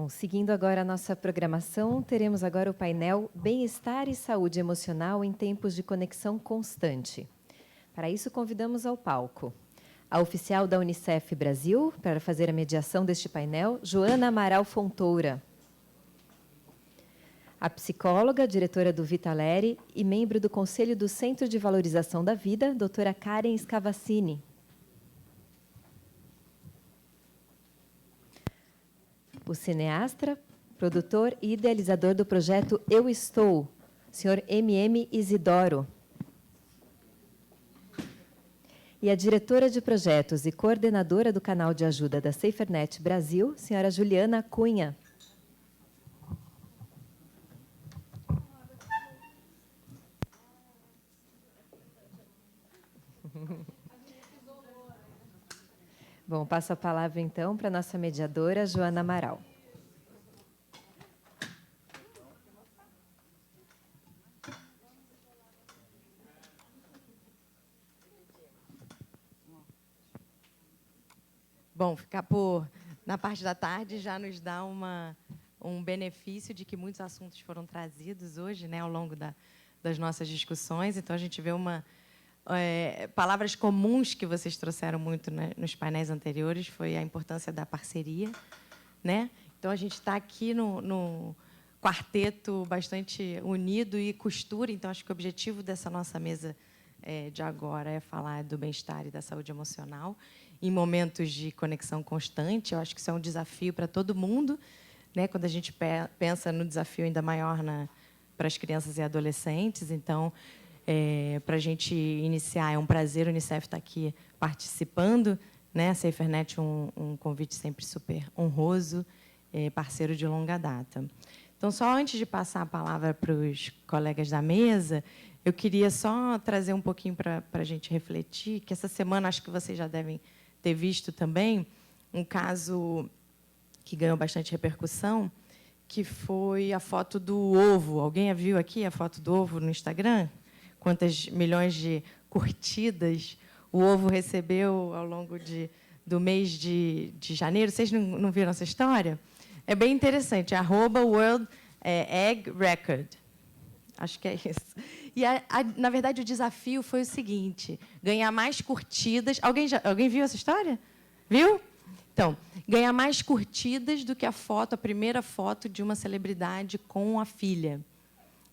Bom, seguindo agora a nossa programação, teremos agora o painel Bem-Estar e Saúde Emocional em Tempos de Conexão Constante. Para isso, convidamos ao palco a oficial da Unicef Brasil, para fazer a mediação deste painel, Joana Amaral Fontoura. A psicóloga, diretora do Vitaleri e membro do Conselho do Centro de Valorização da Vida, doutora Karen Scavassini. O cineasta, produtor e idealizador do projeto Eu Estou, Sr. M.M. Isidoro. E a diretora de projetos e coordenadora do canal de ajuda da SaferNet Brasil, Sra. Juliana Cunha. Bom, passo a palavra, então, para a nossa mediadora, Joana Amaral. Bom, ficar na parte da tarde já nos dá um benefício de que muitos assuntos foram trazidos hoje, né, ao longo das nossas discussões. Então, a gente vê palavras comuns que vocês trouxeram muito, né, nos painéis anteriores, foi a importância da parceria, né? Então, a gente está aqui no quarteto bastante unido e costura. Então, acho que o objetivo dessa nossa mesa de agora é falar do bem-estar e da saúde emocional em momentos de conexão constante. Eu acho que isso é um desafio para todo mundo, né? Quando a gente pensa no desafio ainda maior para as crianças e adolescentes. Então, para a gente iniciar, é um prazer o Unicef estar aqui participando, né? A SaferNet, um convite sempre super honroso, parceiro de longa data. Então, só antes de passar a palavra para os colegas da mesa, eu queria só trazer um pouquinho para a gente refletir, que essa semana, acho que vocês já devem ter visto também, um caso que ganhou bastante repercussão, que foi a foto do ovo. Alguém viu aqui a foto do ovo no Instagram? Quantas milhões de curtidas o ovo recebeu ao longo do mês de janeiro? Vocês não viram essa história? É bem interessante, @World Egg Record. Acho que é isso. E, na verdade, o desafio foi o seguinte: ganhar mais curtidas. Alguém viu essa história? Viu? Então, ganhar mais curtidas do que a primeira foto de uma celebridade com a filha.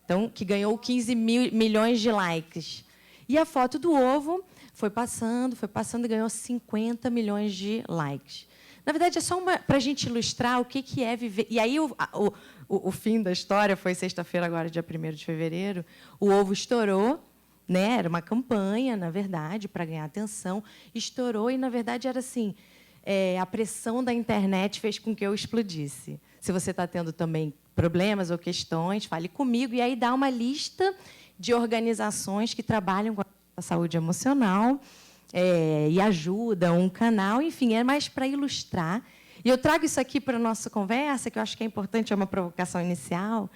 Então, que ganhou 15 milhões de likes. E a foto do ovo foi passando e ganhou 50 milhões de likes. Na verdade, é só para a gente ilustrar o que é viver. E aí, o fim da história foi sexta-feira, agora, dia 1º de fevereiro. O ovo estourou, né? Era uma campanha, na verdade, para ganhar atenção. Estourou e, na verdade, era assim, a pressão da internet fez com que eu explodisse. Se você está tendo também problemas ou questões, fale comigo. E aí dá uma lista de organizações que trabalham com a saúde emocional, e ajuda, um canal, enfim, é mais para ilustrar. E eu trago isso aqui para a nossa conversa, que eu acho que é importante, é uma provocação inicial,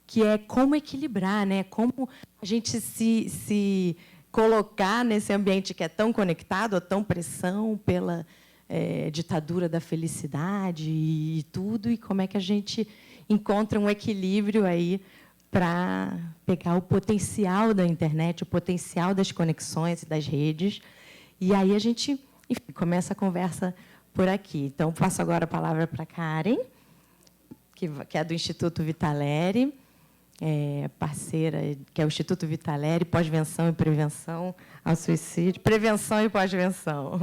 que é como equilibrar, né? Como a gente se colocar nesse ambiente que é tão conectado, ou tão pressão pela ditadura da felicidade e tudo, e como é que a gente encontra um equilíbrio aí para pegar o potencial da internet, o potencial das conexões e das redes. E aí a gente, enfim, começa a conversa por aqui. Então, passo agora a palavra para a Karen, que é do Instituto Vitaleri, parceira, que é o Instituto Vitaleri, pós-venção e prevenção ao suicídio, prevenção e pós-venção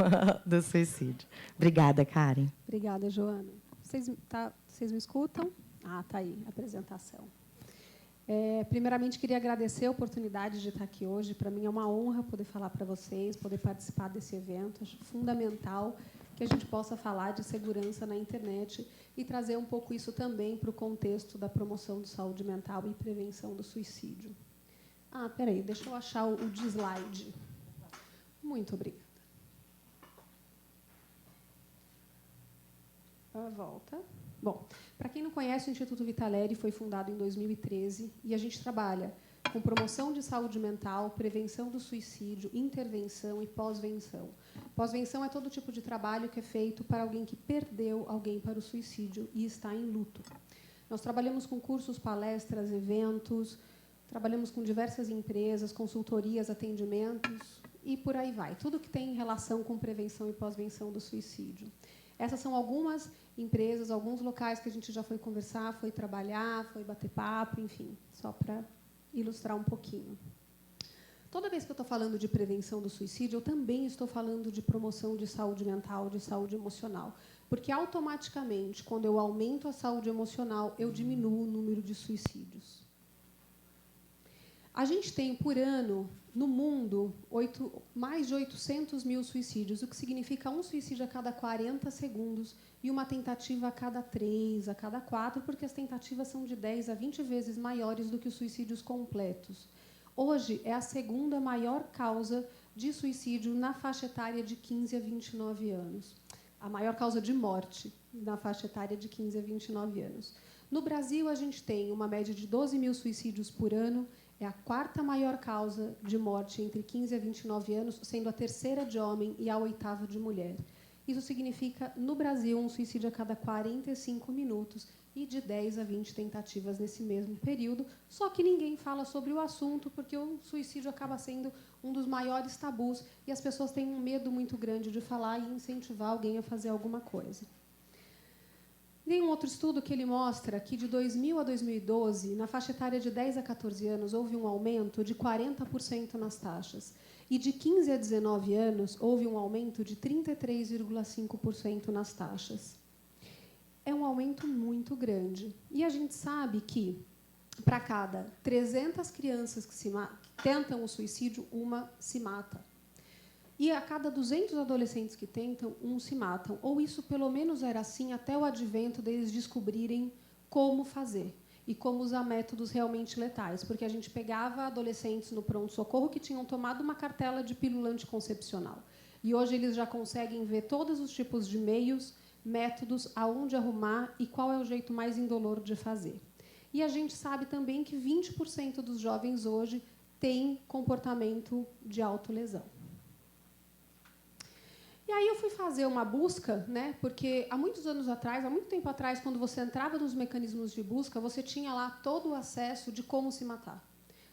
do suicídio. Obrigada, Karen. Obrigada, Joana. Vocês me escutam? Ah, está aí, a apresentação. Primeiramente, queria agradecer a oportunidade de estar aqui hoje. Para mim é uma honra poder falar para vocês, poder participar desse evento. Acho fundamental que a gente possa falar de segurança na internet e trazer um pouco isso também para o contexto da promoção de saúde mental e prevenção do suicídio. Espera aí, deixa eu achar o de slide. Muito obrigada. Volta. Bom, para quem não conhece, o Instituto Vitaleri foi fundado em 2013 e a gente trabalha com promoção de saúde mental, prevenção do suicídio, intervenção e pós-venção. Pós-venção é todo tipo de trabalho que é feito para alguém que perdeu alguém para o suicídio e está em luto. Nós trabalhamos com cursos, palestras, eventos, trabalhamos com diversas empresas, consultorias, atendimentos e por aí vai. Tudo que tem relação com prevenção e pós-venção do suicídio. Essas são algumas empresas, alguns locais que a gente já foi conversar, foi trabalhar, foi bater papo, enfim, só para ilustrar um pouquinho. Toda vez que eu estou falando de prevenção do suicídio, eu também estou falando de promoção de saúde mental, de saúde emocional. Porque, automaticamente, quando eu aumento a saúde emocional, eu diminuo o número de suicídios. A gente tem, por ano, no mundo, mais de 800 mil suicídios, o que significa um suicídio a cada 40 segundos e uma tentativa a cada 3, a cada 4, porque as tentativas são de 10 a 20 vezes maiores do que os suicídios completos. Hoje, é a segunda maior causa de suicídio na faixa etária de 15 a 29 anos. A maior causa de morte na faixa etária de 15 a 29 anos. No Brasil, a gente tem uma média de 12 mil suicídios por ano, é a quarta maior causa de morte entre 15 a 29 anos, sendo a terceira de homem e a oitava de mulher. Isso significa, no Brasil, um suicídio a cada 45 minutos e de 10 a 20 tentativas nesse mesmo período, só que ninguém fala sobre o assunto, porque o suicídio acaba sendo um dos maiores tabus e as pessoas têm um medo muito grande de falar e incentivar alguém a fazer alguma coisa. Tem um outro estudo que ele mostra que, de 2000 a 2012, na faixa etária de 10 a 14 anos, houve um aumento de 40% nas taxas. E, de 15 a 19 anos, houve um aumento de 33,5% nas taxas. É um aumento muito grande. E a gente sabe que, para cada 300 crianças que tentam o suicídio, uma se mata. E a cada 200 adolescentes que tentam, um se matam. Ou isso, pelo menos, era assim até o advento deles descobrirem como fazer e como usar métodos realmente letais. Porque a gente pegava adolescentes no pronto-socorro que tinham tomado uma cartela de pílula anticoncepcional. E hoje eles já conseguem ver todos os tipos de meios, métodos, aonde arrumar e qual é o jeito mais indolor de fazer. E a gente sabe também que 20% dos jovens hoje têm comportamento de autolesão. E aí eu fui fazer uma busca, né, porque há muitos anos atrás, há muito tempo atrás, quando você entrava nos mecanismos de busca, você tinha lá todo o acesso de como se matar.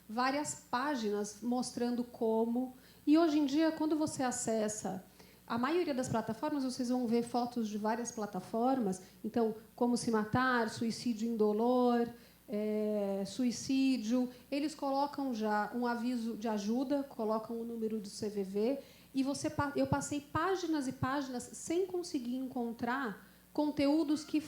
Várias páginas mostrando como. E hoje em dia, quando você acessa a maioria das plataformas, vocês vão ver fotos de várias plataformas. Então, como se matar, suicídio indolor, suicídio. Eles colocam já um aviso de ajuda, colocam o número do CVV. E eu passei páginas e páginas sem conseguir encontrar conteúdos que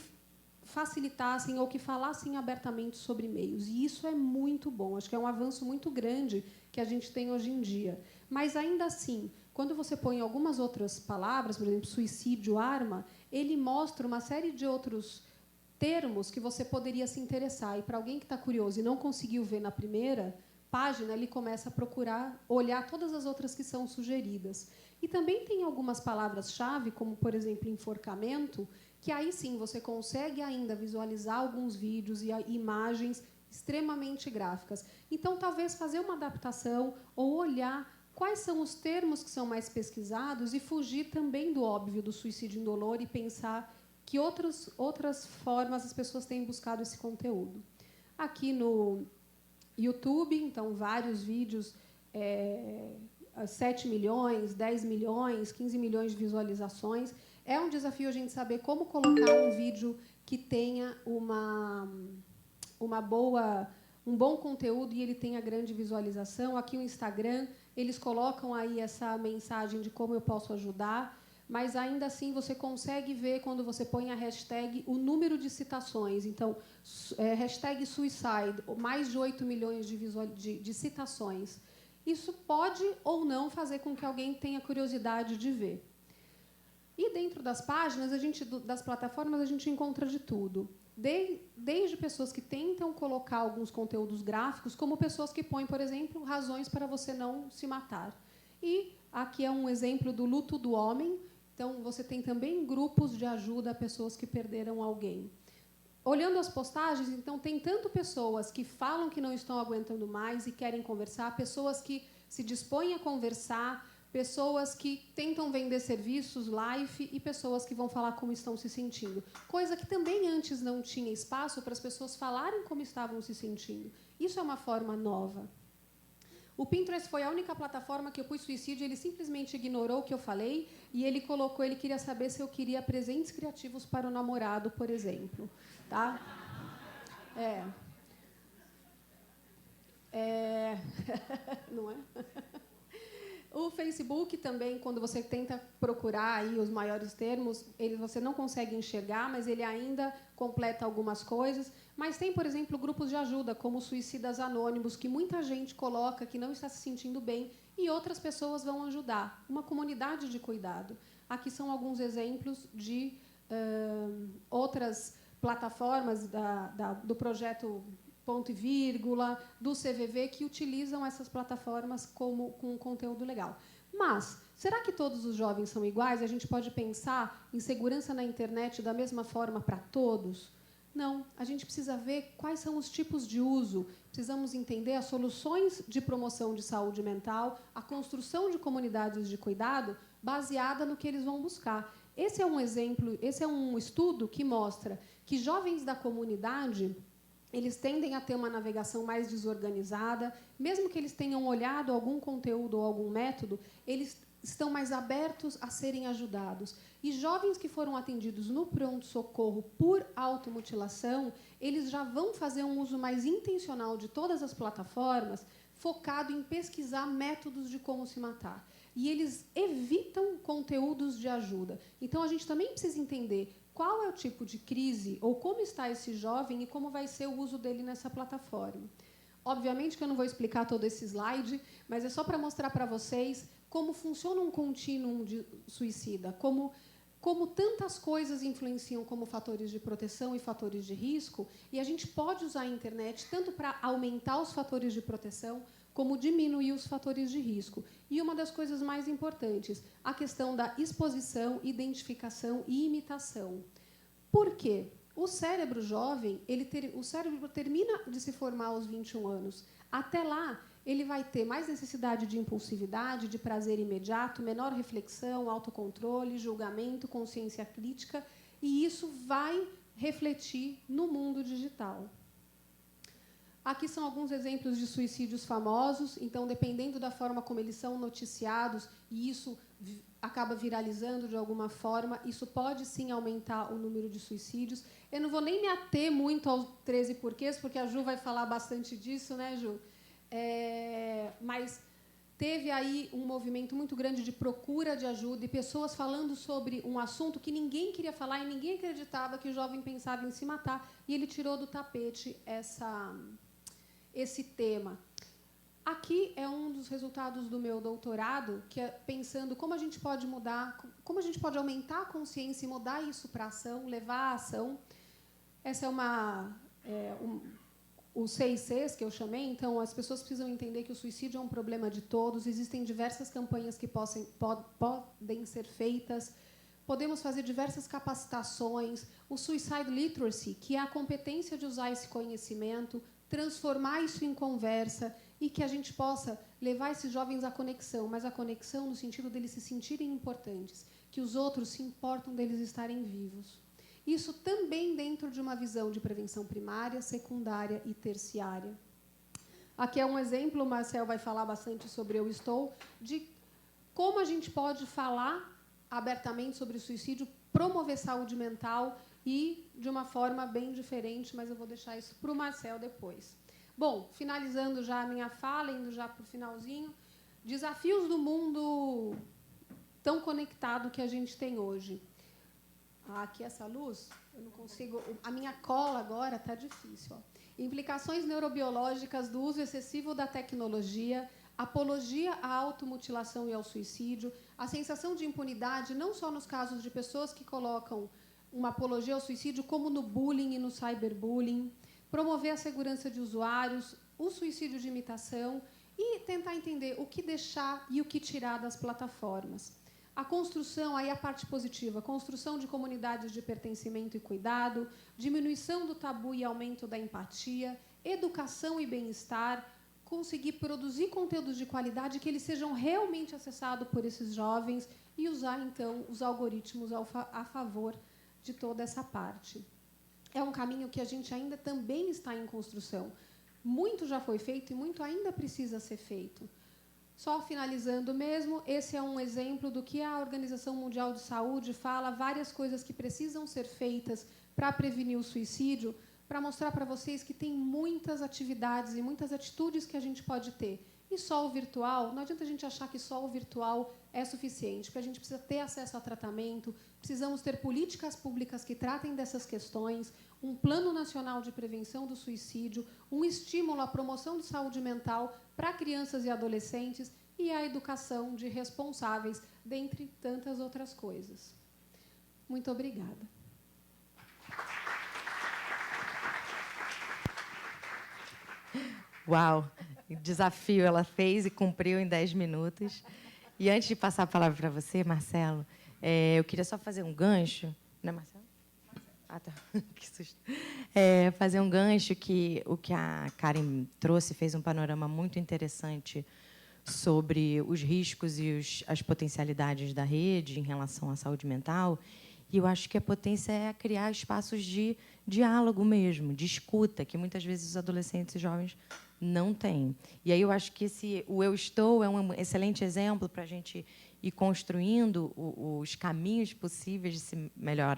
facilitassem ou que falassem abertamente sobre meios. E isso é muito bom. Acho que é um avanço muito grande que a gente tem hoje em dia. Mas, ainda assim, quando você põe algumas outras palavras, por exemplo, suicídio, arma, ele mostra uma série de outros termos que você poderia se interessar. E, para alguém que está curioso e não conseguiu ver na primeira página, ele começa a procurar, olhar todas as outras que são sugeridas. E também tem algumas palavras-chave, como, por exemplo, enforcamento, que aí sim você consegue ainda visualizar alguns vídeos e imagens extremamente gráficas. Então, talvez fazer uma adaptação ou olhar quais são os termos que são mais pesquisados e fugir também do óbvio do suicídio indolor e pensar que outras formas as pessoas têm buscado esse conteúdo. Aqui no YouTube, então, vários vídeos, 7 milhões, 10 milhões, 15 milhões de visualizações. É um desafio a gente saber como colocar um vídeo que tenha um bom conteúdo e ele tenha grande visualização. Aqui no Instagram, eles colocam aí essa mensagem de como eu posso ajudar, mas, ainda assim, você consegue ver, quando você põe a hashtag, o número de citações. Então, hashtag suicide, mais de 8 milhões de citações. Isso pode ou não fazer com que alguém tenha curiosidade de ver. E, dentro das páginas, das plataformas, a gente encontra de tudo. Desde pessoas que tentam colocar alguns conteúdos gráficos, como pessoas que põem, por exemplo, razões para você não se matar. E aqui é um exemplo do luto do homem. Então, você tem também grupos de ajuda a pessoas que perderam alguém. olhando as postagens, então, tem tanto pessoas que falam que não estão aguentando mais e querem conversar, pessoas que se dispõem a conversar, pessoas que tentam vender serviços, live, e pessoas que vão falar como estão se sentindo. Coisa que também antes não tinha espaço para as pessoas falarem como estavam se sentindo. Isso é uma forma nova. O Pinterest foi a única plataforma que eu pus suicídio, ele simplesmente ignorou o que eu falei e ele colocou, ele queria saber se eu queria presentes criativos para o namorado, por exemplo. Tá? Não é? O Facebook também, quando você tenta procurar aí os maiores termos, você não consegue enxergar, mas ele ainda completa algumas coisas. Mas tem, por exemplo, grupos de ajuda, como Suicidas Anônimos, que muita gente coloca que não está se sentindo bem e outras pessoas vão ajudar. Uma comunidade de cuidado. Aqui são alguns exemplos de outras plataformas do projeto Ponto e Vírgula, do CVV, que utilizam essas plataformas com conteúdo legal. Mas, será que todos os jovens são iguais? A gente pode pensar em segurança na internet da mesma forma para todos? Não. A gente precisa ver quais são os tipos de uso. Precisamos entender as soluções de promoção de saúde mental, a construção de comunidades de cuidado baseada no que eles vão buscar. Esse é um exemplo, esse é um estudo que mostra que jovens da comunidade eles tendem a ter uma navegação mais desorganizada, mesmo que eles tenham olhado algum conteúdo ou algum método, eles estão mais abertos a serem ajudados. E jovens que foram atendidos no pronto-socorro por automutilação, eles já vão fazer um uso mais intencional de todas as plataformas, focado em pesquisar métodos de como se matar. E eles evitam conteúdos de ajuda. Então, a gente também precisa entender qual é o tipo de crise ou como está esse jovem e como vai ser o uso dele nessa plataforma. Obviamente que eu não vou explicar todo esse slide, mas é só para mostrar para vocês como funciona um contínuo de suicida, como tantas coisas influenciam como fatores de proteção e fatores de risco, e a gente pode usar a internet tanto para aumentar os fatores de proteção, como diminuir os fatores de risco. E uma das coisas mais importantes, a questão da exposição, identificação e imitação. Por quê? O cérebro jovem, o cérebro termina de se formar aos 21 anos. Até lá, ele vai ter mais necessidade de impulsividade, de prazer imediato, menor reflexão, autocontrole, julgamento, consciência crítica, e isso vai refletir no mundo digital. Aqui são alguns exemplos de suicídios famosos. Então, dependendo da forma como eles são noticiados, e isso acaba viralizando de alguma forma, isso pode, sim, aumentar o número de suicídios. Eu não vou nem me ater muito aos 13 porquês, porque a Ju vai falar bastante disso, né, Ju? Mas teve aí um movimento muito grande de procura de ajuda e pessoas falando sobre um assunto que ninguém queria falar e ninguém acreditava que o jovem pensava em se matar, e ele tirou do tapete esse tema. Aqui é um dos resultados do meu doutorado, que é pensando como a gente pode mudar, como a gente pode aumentar a consciência e mudar isso para a ação, levar à ação. Essa é os 6 Cs que eu chamei. Então, as pessoas precisam entender que o suicídio é um problema de todos. Existem diversas campanhas que podem ser feitas. Podemos fazer diversas capacitações. O Suicide Literacy, que é a competência de usar esse conhecimento, transformar isso em conversa e que a gente possa levar esses jovens à conexão, mas a conexão no sentido deles se sentirem importantes, que os outros se importam deles estarem vivos. Isso também dentro de uma visão de prevenção primária, secundária e terciária. Aqui é um exemplo, o Marcel vai falar bastante sobre Eu Estou, de como a gente pode falar abertamente sobre suicídio, promover saúde mental e de uma forma bem diferente, mas eu vou deixar isso para o Marcel depois. Bom, finalizando já a minha fala, indo já para o finalzinho, desafios do mundo tão conectado que a gente tem hoje. Aqui essa luz, eu não consigo... A minha cola agora está difícil. Ó. Implicações neurobiológicas do uso excessivo da tecnologia, apologia à automutilação e ao suicídio, a sensação de impunidade, não só nos casos de pessoas que colocam uma apologia ao suicídio, como no bullying e no cyberbullying, promover a segurança de usuários, o suicídio de imitação e tentar entender o que deixar e o que tirar das plataformas. A construção, aí a parte positiva, construção de comunidades de pertencimento e cuidado, diminuição do tabu e aumento da empatia, educação e bem-estar, conseguir produzir conteúdos de qualidade que eles sejam realmente acessados por esses jovens e usar, então, os algoritmos a favor de toda essa parte. É um caminho que a gente ainda também está em construção. Muito já foi feito e muito ainda precisa ser feito. Só finalizando mesmo, esse é um exemplo do que a Organização Mundial de Saúde fala, várias coisas que precisam ser feitas para prevenir o suicídio, para mostrar para vocês que tem muitas atividades e muitas atitudes que a gente pode ter. E só o virtual, não adianta a gente achar que só o virtual é suficiente, porque a gente precisa ter acesso a tratamento, precisamos ter políticas públicas que tratem dessas questões, um plano nacional de prevenção do suicídio, um estímulo à promoção de saúde mental para crianças e adolescentes e a educação de responsáveis, dentre tantas outras coisas. Muito obrigada. Uau! Desafio ela fez e cumpriu em 10 minutos. E antes de passar a palavra para você, Marcelo, eu queria só fazer um gancho. Não é Marcelo? Ah, tá. Que susto. Fazer um gancho que o que a Karen trouxe fez um panorama muito interessante sobre os riscos e as potencialidades da rede em relação à saúde mental. E eu acho que a potência é criar espaços de diálogo mesmo, de escuta, que muitas vezes os adolescentes e jovens não têm. E aí eu acho que o Eu Estou é um excelente exemplo para a gente ir construindo os caminhos possíveis de se melhor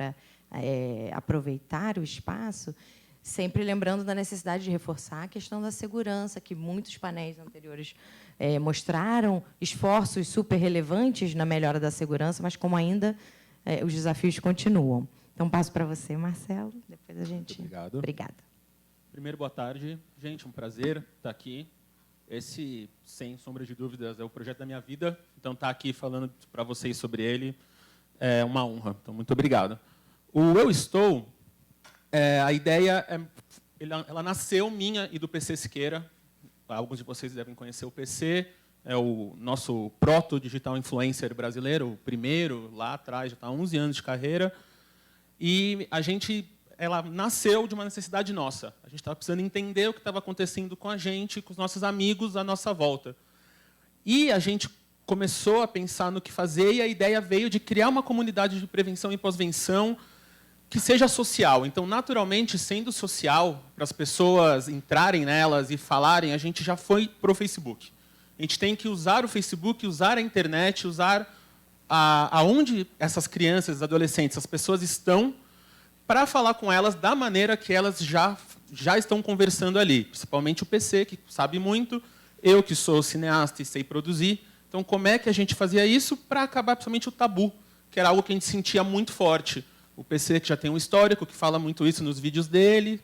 aproveitar o espaço, sempre lembrando da necessidade de reforçar a questão da segurança, que muitos painéis anteriores mostraram esforços super relevantes na melhora da segurança, mas como ainda os desafios continuam. Então, passo para você, Marcelo. Depois a gente... Muito obrigado. Obrigada. Primeiro, boa tarde. Gente, um prazer estar aqui. Esse, sem sombra de dúvidas, é o projeto da minha vida. Então, estar aqui falando para vocês sobre ele é uma honra. Então, muito obrigado. O Eu Estou, a ideia, ela nasceu minha e do PC Siqueira. Alguns de vocês devem conhecer o PC. É o nosso proto-digital influencer brasileiro, o primeiro, lá atrás, já está há 11 anos de carreira. E ela nasceu de uma necessidade nossa. A gente estava precisando entender o que estava acontecendo com a gente, com os nossos amigos à nossa volta. E a gente começou a pensar no que fazer, e a ideia veio de criar uma comunidade de prevenção e pós-venção que seja social. Então, naturalmente, sendo social, para as pessoas entrarem nelas e falarem, a gente já foi para o Facebook. A gente tem que usar o Facebook, usar a internet, usar aonde essas crianças, adolescentes, as pessoas estão, para falar com elas da maneira que elas já estão conversando ali. Principalmente o PC, que sabe muito, eu, que sou cineasta e sei produzir. Então, como é que a gente fazia isso para acabar, principalmente, o tabu, que era algo que a gente sentia muito forte. O PC, que já tem um histórico, que fala muito isso nos vídeos dele.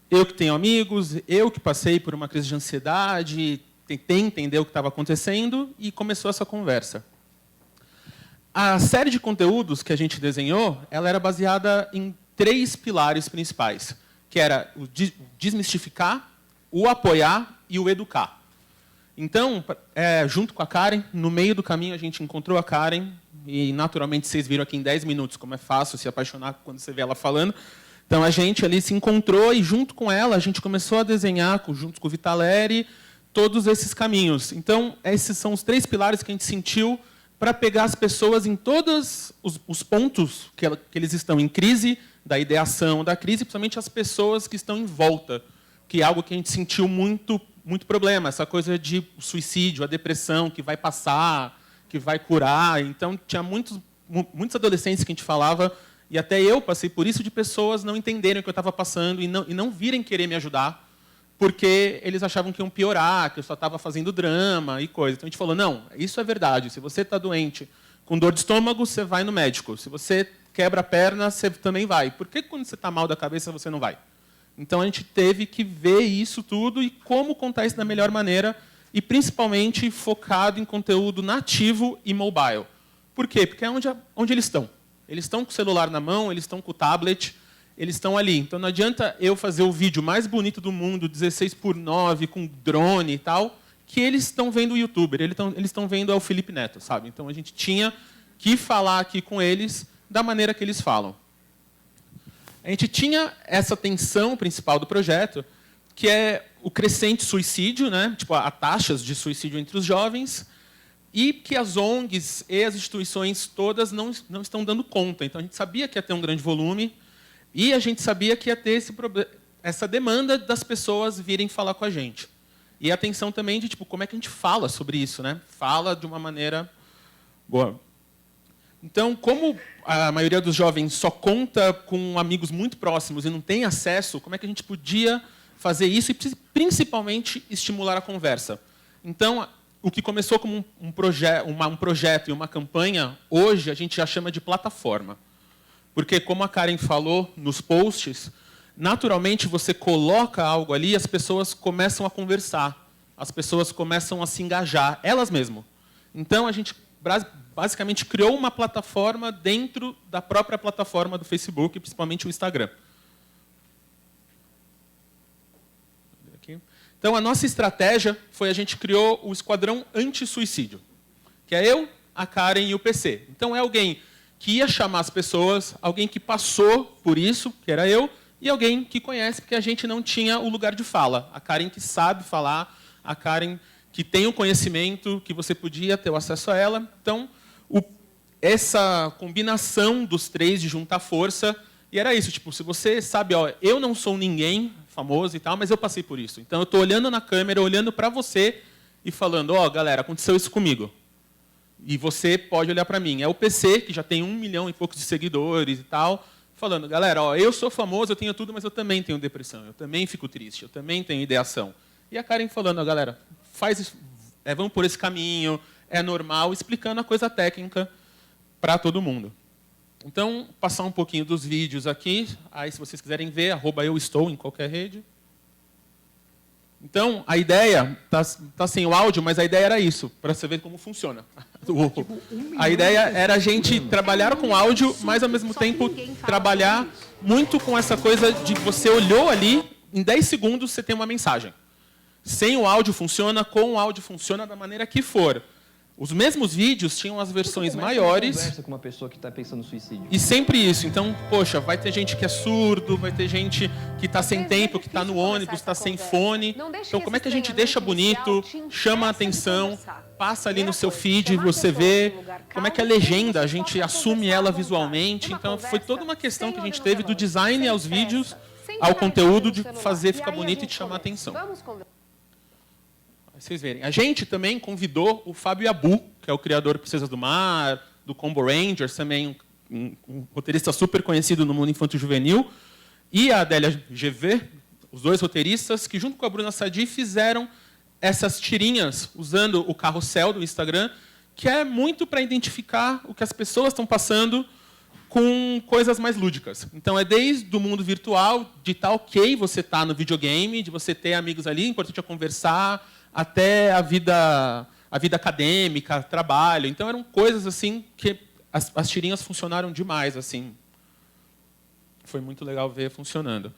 Eu, que tenho amigos, eu, que passei por uma crise de ansiedade, tentei entender o que estava acontecendo, e começou essa conversa. A série de conteúdos que a gente desenhou, ela era baseada em 3 pilares principais, que era o desmistificar, o apoiar e o educar. Então, junto com a Karen, no meio do caminho a gente encontrou a Karen, e naturalmente vocês viram aqui em 10 minutos como é fácil se apaixonar quando você vê ela falando. Então a gente ali se encontrou e junto com ela a gente começou a desenhar, junto com o Vitaleri, todos esses caminhos. Então, esses são os 3 pilares que a gente sentiu para pegar as pessoas em todos os pontos que eles estão em crise, da ideação da crise, principalmente as pessoas que estão em volta, que é algo que a gente sentiu muito problema, essa coisa de suicídio, a depressão, que vai passar, que vai curar. Então, tinha muitos adolescentes que a gente falava, e até eu passei por isso, de pessoas não entenderem o que eu estava passando e não virem querer me ajudar, porque eles achavam que iam piorar, que eu só estava fazendo drama e coisa. Então, a gente falou, não, isso é verdade. Se você está doente com dor de estômago, você vai no médico. Se você quebra a perna, você também vai. Por que quando você está mal da cabeça, você não vai? Então, a gente teve que ver isso tudo e como contar isso da melhor maneira, e principalmente focado em conteúdo nativo e mobile. Por quê? Porque é onde eles estão. Eles estão com o celular na mão, eles estão com o tablet, eles estão ali. Então, não adianta eu fazer o vídeo mais bonito do mundo, 16:9, com drone e tal, que eles estão vendo o youtuber, eles estão vendo o Felipe Neto, sabe? Então, a gente tinha que falar aqui com eles da maneira que eles falam. A gente tinha essa tensão principal do projeto, que é o crescente suicídio, né? Tipo, a taxas de suicídio entre os jovens, e que as ONGs e as instituições todas não estão dando conta. Então, a gente sabia que ia ter um grande volume, e a gente sabia que ia ter essa demanda das pessoas virem falar com a gente. E a tensão também de tipo, como é que a gente fala sobre isso, né? Fala de uma maneira boa. Então, como a maioria dos jovens só conta com amigos muito próximos e não tem acesso, como é que a gente podia fazer isso e, principalmente, estimular a conversa? Então, o que começou como um projeto e uma campanha, hoje a gente já chama de plataforma. Porque, como a Karen falou nos posts, naturalmente você coloca algo ali e as pessoas começam a conversar, as pessoas começam a se engajar, elas mesmas. Então, a gente basicamente criou uma plataforma dentro da própria plataforma do Facebook, principalmente o Instagram. Então, a nossa estratégia foi a gente criou o Esquadrão Anti-Suicídio, que é eu, a Karen e o PC. Então, é alguém que ia chamar as pessoas, alguém que passou por isso, que era eu, e alguém que conhece, porque a gente não tinha o lugar de fala. A Karen que sabe falar, a Karen que tem o conhecimento, que você podia ter o acesso a ela. Então, essa combinação dos três de juntar força, e era isso, tipo, se você sabe, ó, eu não sou ninguém famoso e tal, mas eu passei por isso. Então, eu estou olhando na câmera, olhando para você e falando, ó, galera, aconteceu isso comigo. E você pode olhar para mim. É o PC, que já tem 1 milhão e poucos de seguidores e tal, falando, galera, ó, eu sou famoso, eu tenho tudo, mas eu também tenho depressão, eu também fico triste, eu também tenho ideação. E a Karen falando, ó, galera, faz isso, vamos por esse caminho, é normal, explicando a coisa técnica para todo mundo. Então, passar um pouquinho dos vídeos aqui, aí se vocês quiserem ver, @euestou em qualquer rede. Então, a ideia, tá sem o áudio, mas a ideia era isso, para você ver como funciona. A ideia era a gente trabalhar com áudio, mas ao mesmo tempo trabalhar muito com essa coisa de você olhou ali, em 10 segundos você tem uma mensagem. Sem o áudio funciona, com o áudio funciona da maneira que for. Os mesmos vídeos tinham as versões maiores. Conversa com uma pessoa que está pensando no suicídio. E sempre isso. Então, poxa, vai ter gente que é surdo, vai ter gente que está sem tempo, que está no ônibus, está sem fone. Então, como é que a gente deixa bonito, chama a atenção, passa ali no seu feed, você vê como é que a legenda, a gente assume ela visualmente. Então, foi toda uma questão que a gente teve do design aos vídeos, ao conteúdo, de fazer ficar bonito e de chamar a atenção. Vocês verem. A gente também convidou o Fábio Abu, que é o criador do Princesas do Mar, do Combo Rangers, também um roteirista super conhecido no mundo infanto-juvenil, e a Adélia GV, os dois roteiristas, que junto com a Bruna Sadi fizeram essas tirinhas usando o carrossel do Instagram, que é muito para identificar o que as pessoas estão passando com coisas mais lúdicas. Então, é desde o mundo virtual, de estar ok você estar no videogame, de você ter amigos ali, o importante é conversar, até a vida acadêmica, trabalho. Então, eram coisas assim que as tirinhas funcionaram demais. Assim. Foi muito legal ver funcionando.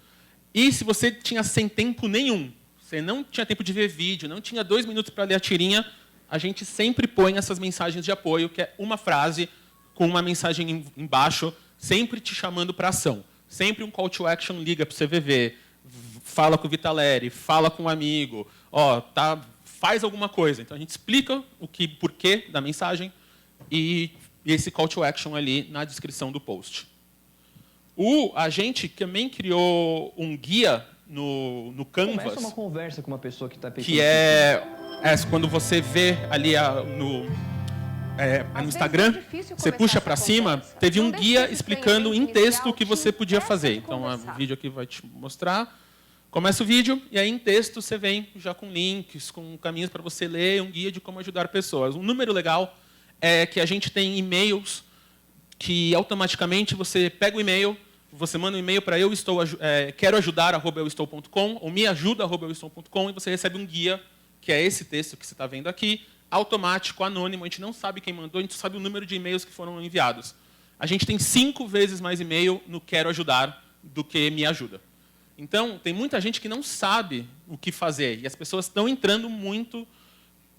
E se você tinha sem tempo nenhum, você não tinha tempo de ver vídeo, não tinha 2 minutos para ler a tirinha, a gente sempre põe essas mensagens de apoio, que é uma frase com uma mensagem embaixo, sempre te chamando para ação. Sempre um call to action, liga para o CVV, fala com o Vitaleri, fala com um amigo, ó, faz alguma coisa. Então, a gente explica o porquê da mensagem e esse call to action ali na descrição do post. A gente também criou um guia no Canvas. Começa uma conversa com uma pessoa que está pensando... Que é quando você vê ali no Instagram, você puxa para cima, teve um guia explicando em texto o que você podia fazer. Então, o vídeo aqui vai te mostrar. Começa o vídeo e aí em texto você vem já com links, com caminhos para você ler, um guia de como ajudar pessoas. Um número legal é que a gente tem e-mails que automaticamente você pega o e-mail, você manda um e-mail para queroajudar@euestou.com ou meajuda@euestou.com e você recebe um guia, que é esse texto que você está vendo aqui, automático, anônimo, a gente não sabe quem mandou, a gente sabe o número de e-mails que foram enviados. A gente tem 5 vezes mais e-mail no Quero Ajudar do que Me Ajuda. Então, tem muita gente que não sabe o que fazer, e as pessoas estão entrando muito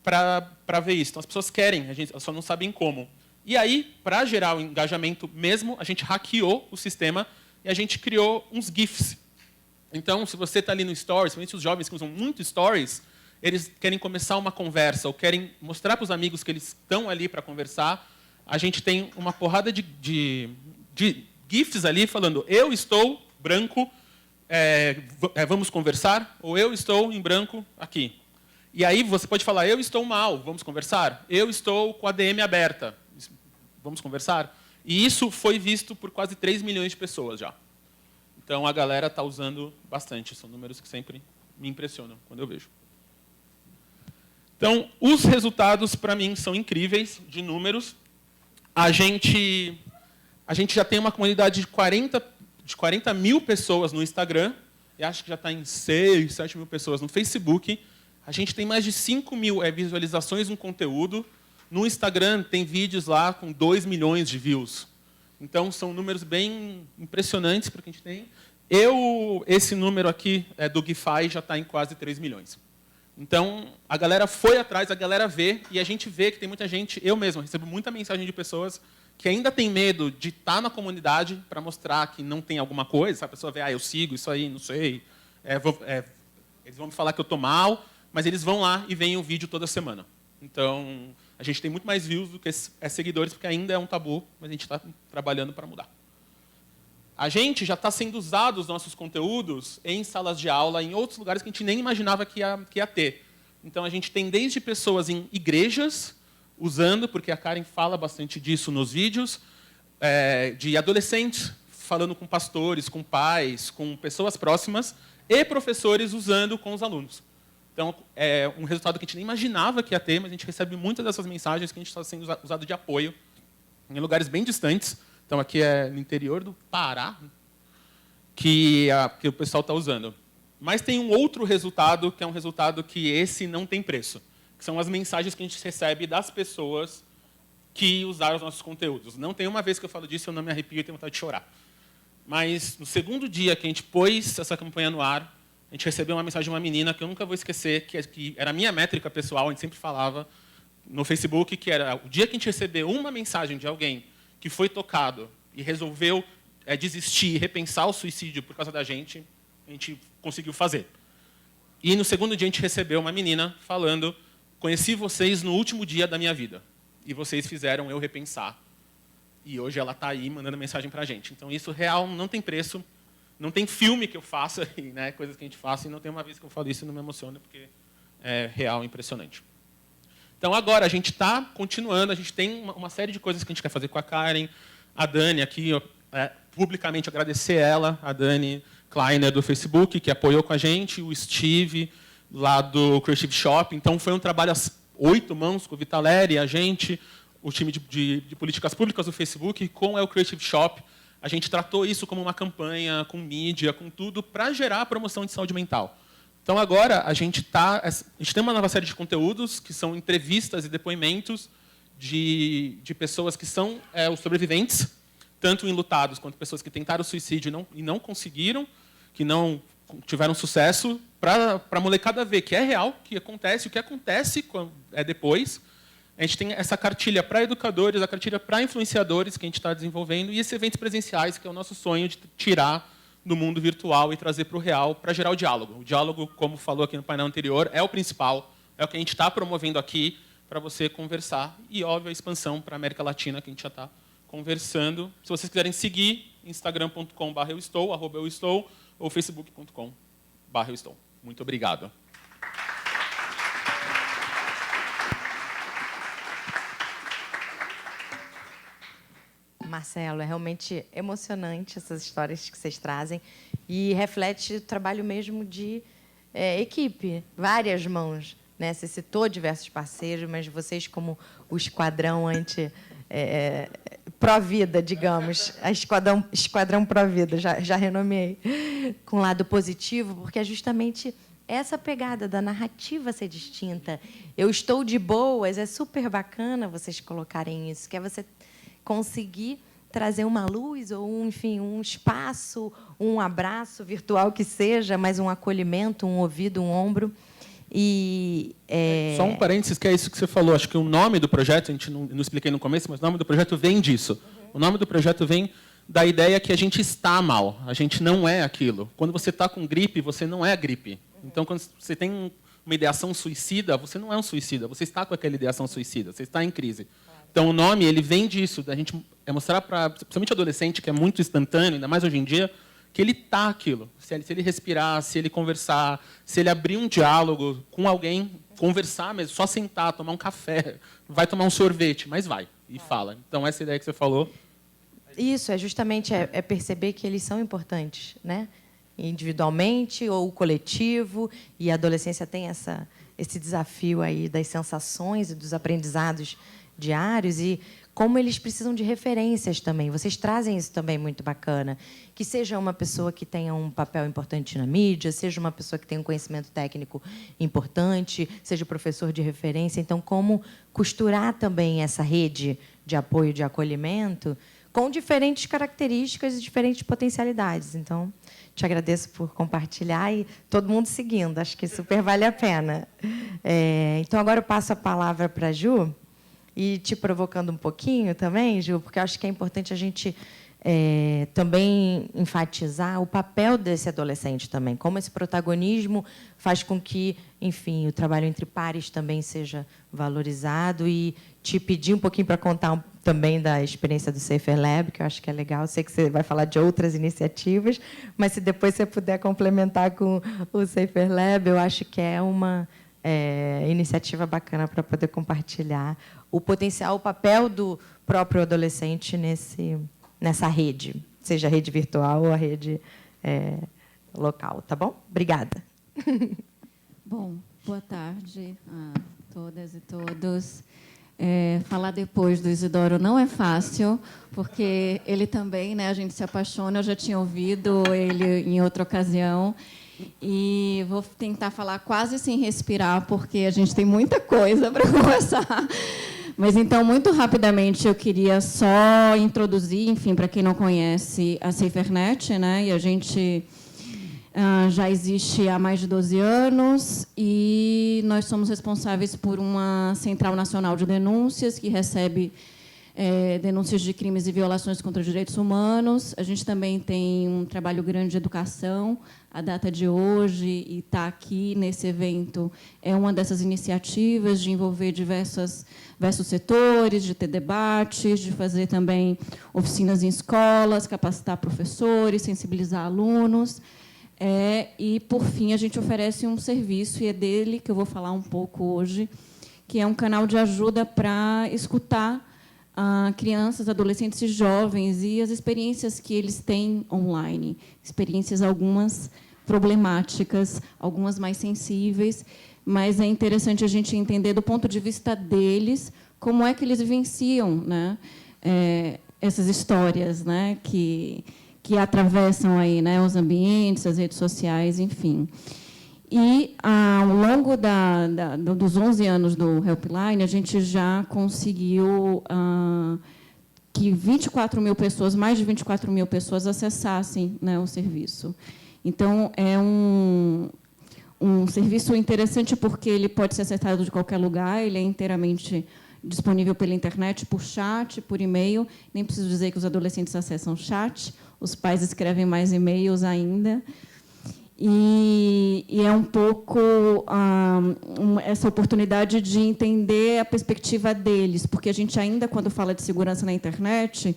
para ver isso. Então, as pessoas querem, elas só não sabem como. E aí, para gerar o engajamento mesmo, a gente hackeou o sistema e a gente criou uns GIFs. Então, se você está ali no Stories, principalmente os jovens que usam muito Stories, eles querem começar uma conversa ou querem mostrar para os amigos que eles estão ali para conversar, a gente tem uma porrada de GIFs ali falando eu estou branco, vamos conversar, ou eu estou em branco aqui. E aí você pode falar, eu estou mal, vamos conversar? Eu estou com a DM aberta, vamos conversar? E isso foi visto por quase 3 milhões de pessoas já. Então, a galera está usando bastante. São números que sempre me impressionam quando eu vejo. Então, os resultados, para mim, são incríveis de números. A gente já tem uma comunidade de 40 mil pessoas no Instagram. E acho que já está em 6, 7 mil pessoas no Facebook. A gente tem mais de 5 mil visualizações no conteúdo. No Instagram, tem vídeos lá com 2 milhões de views. Então, são números bem impressionantes para o que a gente tem. Esse número aqui do Gify já está em quase 3 milhões. Então, a galera foi atrás, a galera vê, e a gente vê que tem muita gente, eu mesmo, recebo muita mensagem de pessoas que ainda tem medo de estar na comunidade para mostrar que não tem alguma coisa. A pessoa vê, eu sigo isso aí, não sei. Eles vão me falar que eu estou mal, mas eles vão lá e veem o vídeo toda semana. Então, a gente tem muito mais views do que seguidores, porque ainda é um tabu, mas a gente está trabalhando para mudar. A gente já está sendo usado os nossos conteúdos em salas de aula, em outros lugares que a gente nem imaginava que ia ter. Então, a gente tem desde pessoas em igrejas, usando, porque a Karen fala bastante disso nos vídeos, de adolescentes falando com pastores, com pais, com pessoas próximas, e professores usando com os alunos. Então, é um resultado que a gente nem imaginava que ia ter, mas a gente recebe muitas dessas mensagens que a gente está sendo usado de apoio em lugares bem distantes. Então, aqui é no interior do Pará, que o pessoal está usando. Mas tem um outro resultado, que é um resultado que esse não tem preço, que são as mensagens que a gente recebe das pessoas que usaram os nossos conteúdos. Não tem uma vez que eu falo disso, eu não me arrepio e tenho vontade de chorar. Mas, no segundo dia que a gente pôs essa campanha no ar, a gente recebeu uma mensagem de uma menina que eu nunca vou esquecer, que era a minha métrica pessoal, a gente sempre falava no Facebook, que era o dia que a gente recebeu uma mensagem de alguém que foi tocado e resolveu desistir, repensar o suicídio por causa da gente, a gente conseguiu fazer. E no segundo dia a gente recebeu uma menina falando, conheci vocês no último dia da minha vida, e vocês fizeram eu repensar. E hoje ela está aí mandando mensagem para a gente. Então isso real não tem preço. Não tem filme que eu faça, né, coisas que a gente faça, e não tem uma vez que eu falo isso e não me emociona, porque é real, impressionante. Então, agora, a gente está continuando, a gente tem uma série de coisas que a gente quer fazer com a Karen, a Dani aqui, publicamente agradecer ela, a Dani Kleiner do Facebook, que apoiou com a gente, o Steve, lá do Creative Shop. Então, foi um trabalho às 8 mãos, com o Vitaleri, a gente, o time de políticas públicas do Facebook, com o Creative Shop. A gente tratou isso como uma campanha, com mídia, com tudo, para gerar a promoção de saúde mental. Então, agora, a gente tem uma nova série de conteúdos, que são entrevistas e depoimentos de pessoas que são os sobreviventes, tanto enlutados quanto pessoas que tentaram suicídio e não conseguiram, que não tiveram sucesso, para a molecada ver que é real, que acontece, o que acontece depois. A gente tem essa cartilha para educadores, a cartilha para influenciadores que a gente está desenvolvendo, e esses eventos presenciais, que é o nosso sonho de tirar do mundo virtual e trazer para o real, para gerar o diálogo. O diálogo, como falou aqui no painel anterior, é o principal, é o que a gente está promovendo aqui para você conversar, e, óbvio, a expansão para a América Latina, que a gente já está conversando. Se vocês quiserem seguir, instagram.com/euestou, @euestou, ou facebook.com/euestou. Muito obrigado. Marcelo, é realmente emocionante essas histórias que vocês trazem e reflete o trabalho mesmo de equipe, várias mãos, né? Você citou diversos parceiros, mas vocês, como o esquadrão pró-vida, digamos, esquadrão pró-vida, já renomeei, com lado positivo, porque é justamente essa pegada da narrativa ser distinta. Eu estou de boas, é super bacana vocês colocarem isso, que é você conseguir trazer uma luz ou, enfim, um espaço, um abraço virtual que seja, mas um acolhimento, um ouvido, um ombro. E Só um parênteses, que é isso que você falou. Acho que o nome do projeto, a gente não expliquei no começo, mas o nome do projeto vem disso. O nome do projeto vem da ideia que a gente está mal, a gente não é aquilo. Quando você está com gripe, você não é a gripe. Então, quando você tem uma ideação suicida, você não é um suicida, você está com aquela ideação suicida, você está em crise. Então, o nome ele vem disso, da gente mostrar para, principalmente adolescente, que é muito instantâneo, ainda mais hoje em dia, que ele está aquilo. Se ele respirar, se ele conversar, se ele abrir um diálogo com alguém, conversar mesmo, só sentar, tomar um café, vai tomar um sorvete, mas vai, e fala. Então, essa ideia que você falou... Isso, é justamente perceber que eles são importantes, né? Individualmente ou coletivo, e a adolescência tem esse desafio aí das sensações e dos aprendizados diários, e como eles precisam de referências também. Vocês trazem isso também muito bacana. Que seja uma pessoa que tenha um papel importante na mídia, seja uma pessoa que tenha um conhecimento técnico importante, seja professor de referência. Então, como costurar também essa rede de apoio, de acolhimento, com diferentes características e diferentes potencialidades. Então, te agradeço por compartilhar e todo mundo seguindo. Acho que super vale a pena. Então, agora eu passo a palavra para a Ju, e te provocando um pouquinho também, Ju, porque eu acho que é importante a gente também enfatizar o papel desse adolescente também, como esse protagonismo faz com que, enfim, o trabalho entre pares também seja valorizado, e te pedir um pouquinho para contar também da experiência do Safer Lab, que eu acho que é legal. Eu sei que você vai falar de outras iniciativas, mas se depois você puder complementar com o Safer Lab, eu acho que é uma iniciativa bacana para poder compartilhar o potencial, o papel do próprio adolescente nessa rede, seja a rede virtual ou a rede local. Tá bom? Obrigada. Bom, boa tarde a todas e todos. Falar depois do Isidoro não é fácil, porque ele também, né, a gente se apaixona. Eu já tinha ouvido ele em outra ocasião, e vou tentar falar quase sem respirar, porque a gente tem muita coisa para conversar. Mas, então, muito rapidamente, eu queria só introduzir, enfim, para quem não conhece, a SaferNet, né? E a gente já existe há mais de 12 anos, e nós somos responsáveis por uma Central Nacional de Denúncias, que recebe denúncias de crimes e violações contra os direitos humanos. A gente também tem um trabalho grande de educação. A data de hoje, e estar aqui nesse evento, é uma dessas iniciativas de envolver diversos setores, de ter debates, de fazer também oficinas em escolas, capacitar professores, sensibilizar alunos. E, por fim, a gente oferece um serviço, e é dele que eu vou falar um pouco hoje, que é um canal de ajuda para escutar crianças, adolescentes e jovens e as experiências que eles têm online. Experiências, algumas problemáticas, algumas mais sensíveis, mas é interessante a gente entender, do ponto de vista deles, como é que eles vivenciam, né, essas histórias, né, que atravessam aí, né, os ambientes, as redes sociais, enfim. E, ao longo dos 11 anos do Helpline, a gente já conseguiu que 24 mil pessoas, mais de 24 mil pessoas, acessassem, né, o serviço. Então, é um serviço interessante, porque ele pode ser acessado de qualquer lugar, ele é inteiramente disponível pela internet, por chat, por e-mail. Nem preciso dizer que os adolescentes acessam chat, os pais escrevem mais e-mails ainda. E é um pouco essa oportunidade de entender a perspectiva deles, porque a gente ainda, quando fala de segurança na internet,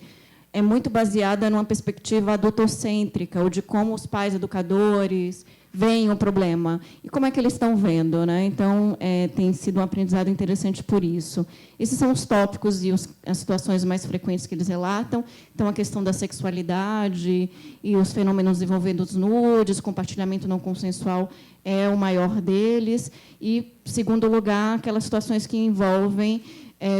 é muito baseada numa perspectiva adultocêntrica, ou de como os pais educadores veem o problema e como é que eles estão vendo, né? Então, tem sido um aprendizado interessante por isso. Esses são os tópicos e as situações mais frequentes que eles relatam. Então, a questão da sexualidade e os fenômenos envolvendo os nudes, compartilhamento não consensual é o maior deles. E, segundo lugar, aquelas situações que envolvem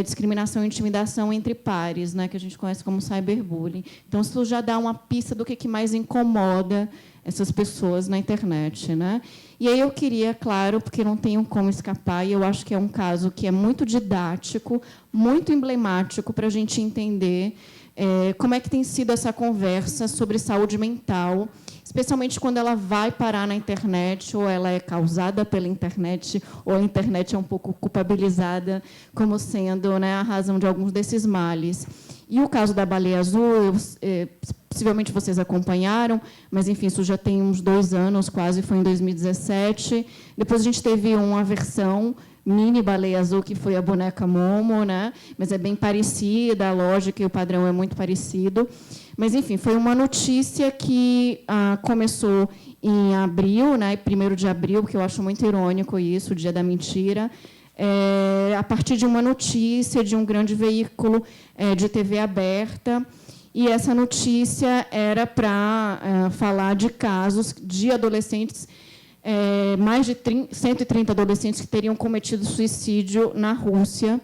discriminação e intimidação entre pares, né, que a gente conhece como cyberbullying. Então, isso já dá uma pista do que mais incomoda essas pessoas na internet, né? E aí eu queria, claro, porque não tenho como escapar, e eu acho que é um caso que é muito didático, muito emblemático para a gente entender como é que tem sido essa conversa sobre saúde mental, especialmente quando ela vai parar na internet, ou ela é causada pela internet, ou a internet é um pouco culpabilizada como sendo, né, a razão de alguns desses males. E o caso da baleia azul, possivelmente vocês acompanharam, mas, enfim, isso já tem uns 2 anos, quase, foi em 2017. Depois a gente teve uma versão mini baleia azul, que foi a boneca Momo, né? Mas é bem parecida, a lógica e o padrão é muito parecido. Mas, enfim, foi uma notícia que começou em abril, né? 1º de abril, que eu acho muito irônico isso, o dia da mentira, a partir de uma notícia de um grande veículo de TV aberta. E essa notícia era para falar de casos de adolescentes, mais de 130 adolescentes que teriam cometido suicídio na Rússia.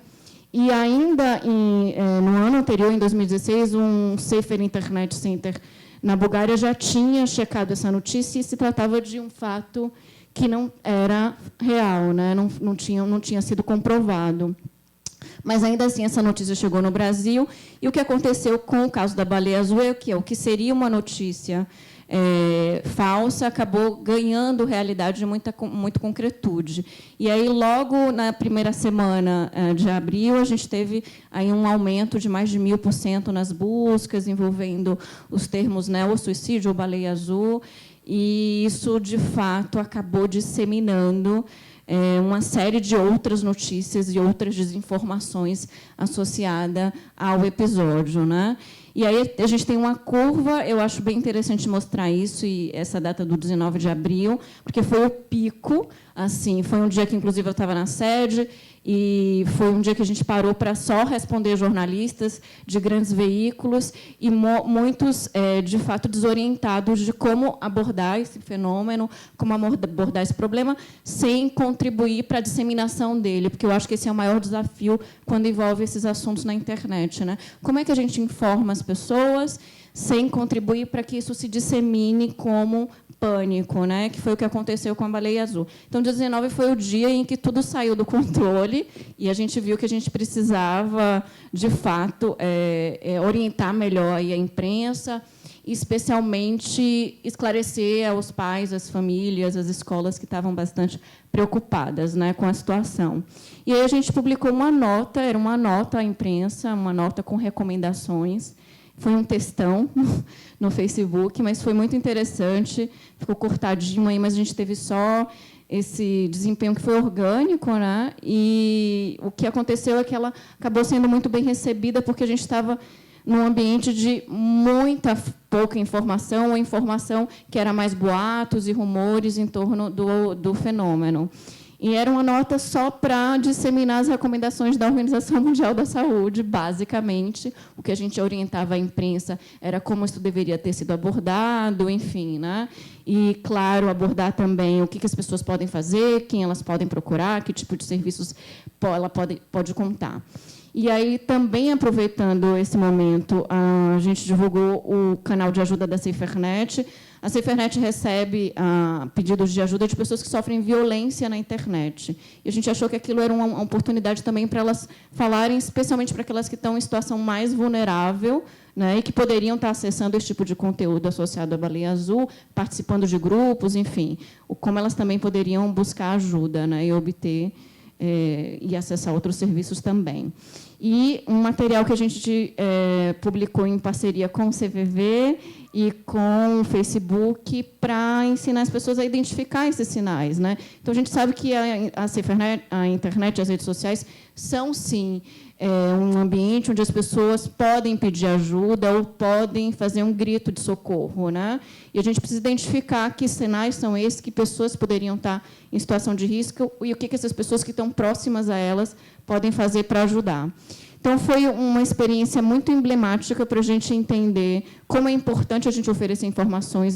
E ainda no ano anterior, em 2016, um Safer Internet Center na Bulgária já tinha checado essa notícia e se tratava de um fato que não era real, né? Não tinha sido comprovado. Mas, ainda assim, essa notícia chegou no Brasil. E o que aconteceu com o caso da baleia azul é o que seria uma notícia falsa, acabou ganhando realidade de muita concretude. E aí, logo na primeira semana de abril, a gente teve aí um aumento de mais de 1000% nas buscas, envolvendo os termos neossuicídio ou baleia azul, e isso, de fato, acabou disseminando uma série de outras notícias e outras desinformações associadas ao episódio, né? E aí a gente tem uma curva, eu acho bem interessante mostrar isso, e essa data do 19 de abril, porque foi o pico, assim, foi um dia que, inclusive, eu estava na sede, e foi um dia que a gente parou para só responder jornalistas de grandes veículos, e muitos, de fato, desorientados de como abordar esse fenômeno, como abordar esse problema, sem contribuir para a disseminação dele, porque eu acho que esse é o maior desafio quando envolve esses assuntos na internet, né? Como é que a gente informa as pessoas sem contribuir para que isso se dissemine como pânico, né? Que foi o que aconteceu com a baleia azul. Então, dia 19 foi o dia em que tudo saiu do controle e a gente viu que a gente precisava, de fato, orientar melhor a imprensa, especialmente esclarecer aos pais, às famílias, às escolas que estavam bastante preocupadas, né, com a situação. E aí a gente publicou uma nota, era uma nota à imprensa, uma nota com recomendações. Foi um textão no Facebook, mas foi muito interessante. Ficou cortadinho aí, mas a gente teve só esse desempenho que foi orgânico, né? E o que aconteceu é que ela acabou sendo muito bem recebida, porque a gente estava num ambiente de pouca informação, ou informação que era mais boatos e rumores em torno do fenômeno. E era uma nota só para disseminar as recomendações da Organização Mundial da Saúde, basicamente. O que a gente orientava à imprensa era como isso deveria ter sido abordado, enfim, né? E, claro, abordar também o que as pessoas podem fazer, quem elas podem procurar, que tipo de serviços ela pode contar. E aí, também aproveitando esse momento, a gente divulgou o canal de ajuda da SaferNet. A SaferNet recebe pedidos de ajuda de pessoas que sofrem violência na internet. E a gente achou que aquilo era uma oportunidade também para elas falarem, especialmente para aquelas que estão em situação mais vulnerável, né, e que poderiam estar acessando esse tipo de conteúdo associado à baleia azul, participando de grupos, enfim, como elas também poderiam buscar ajuda, né, e obter e acessar outros serviços também. E um material que a gente publicou em parceria com o CVV e com o Facebook para ensinar as pessoas a identificar esses sinais, né? Então, a gente sabe que a SaferNet, a internet e as redes sociais são, sim, um ambiente onde as pessoas podem pedir ajuda ou podem fazer um grito de socorro, né? E a gente precisa identificar que sinais são esses, que pessoas poderiam estar em situação de risco e o que essas pessoas que estão próximas a elas podem fazer para ajudar. Então, foi uma experiência muito emblemática para a gente entender como é importante a gente oferecer informações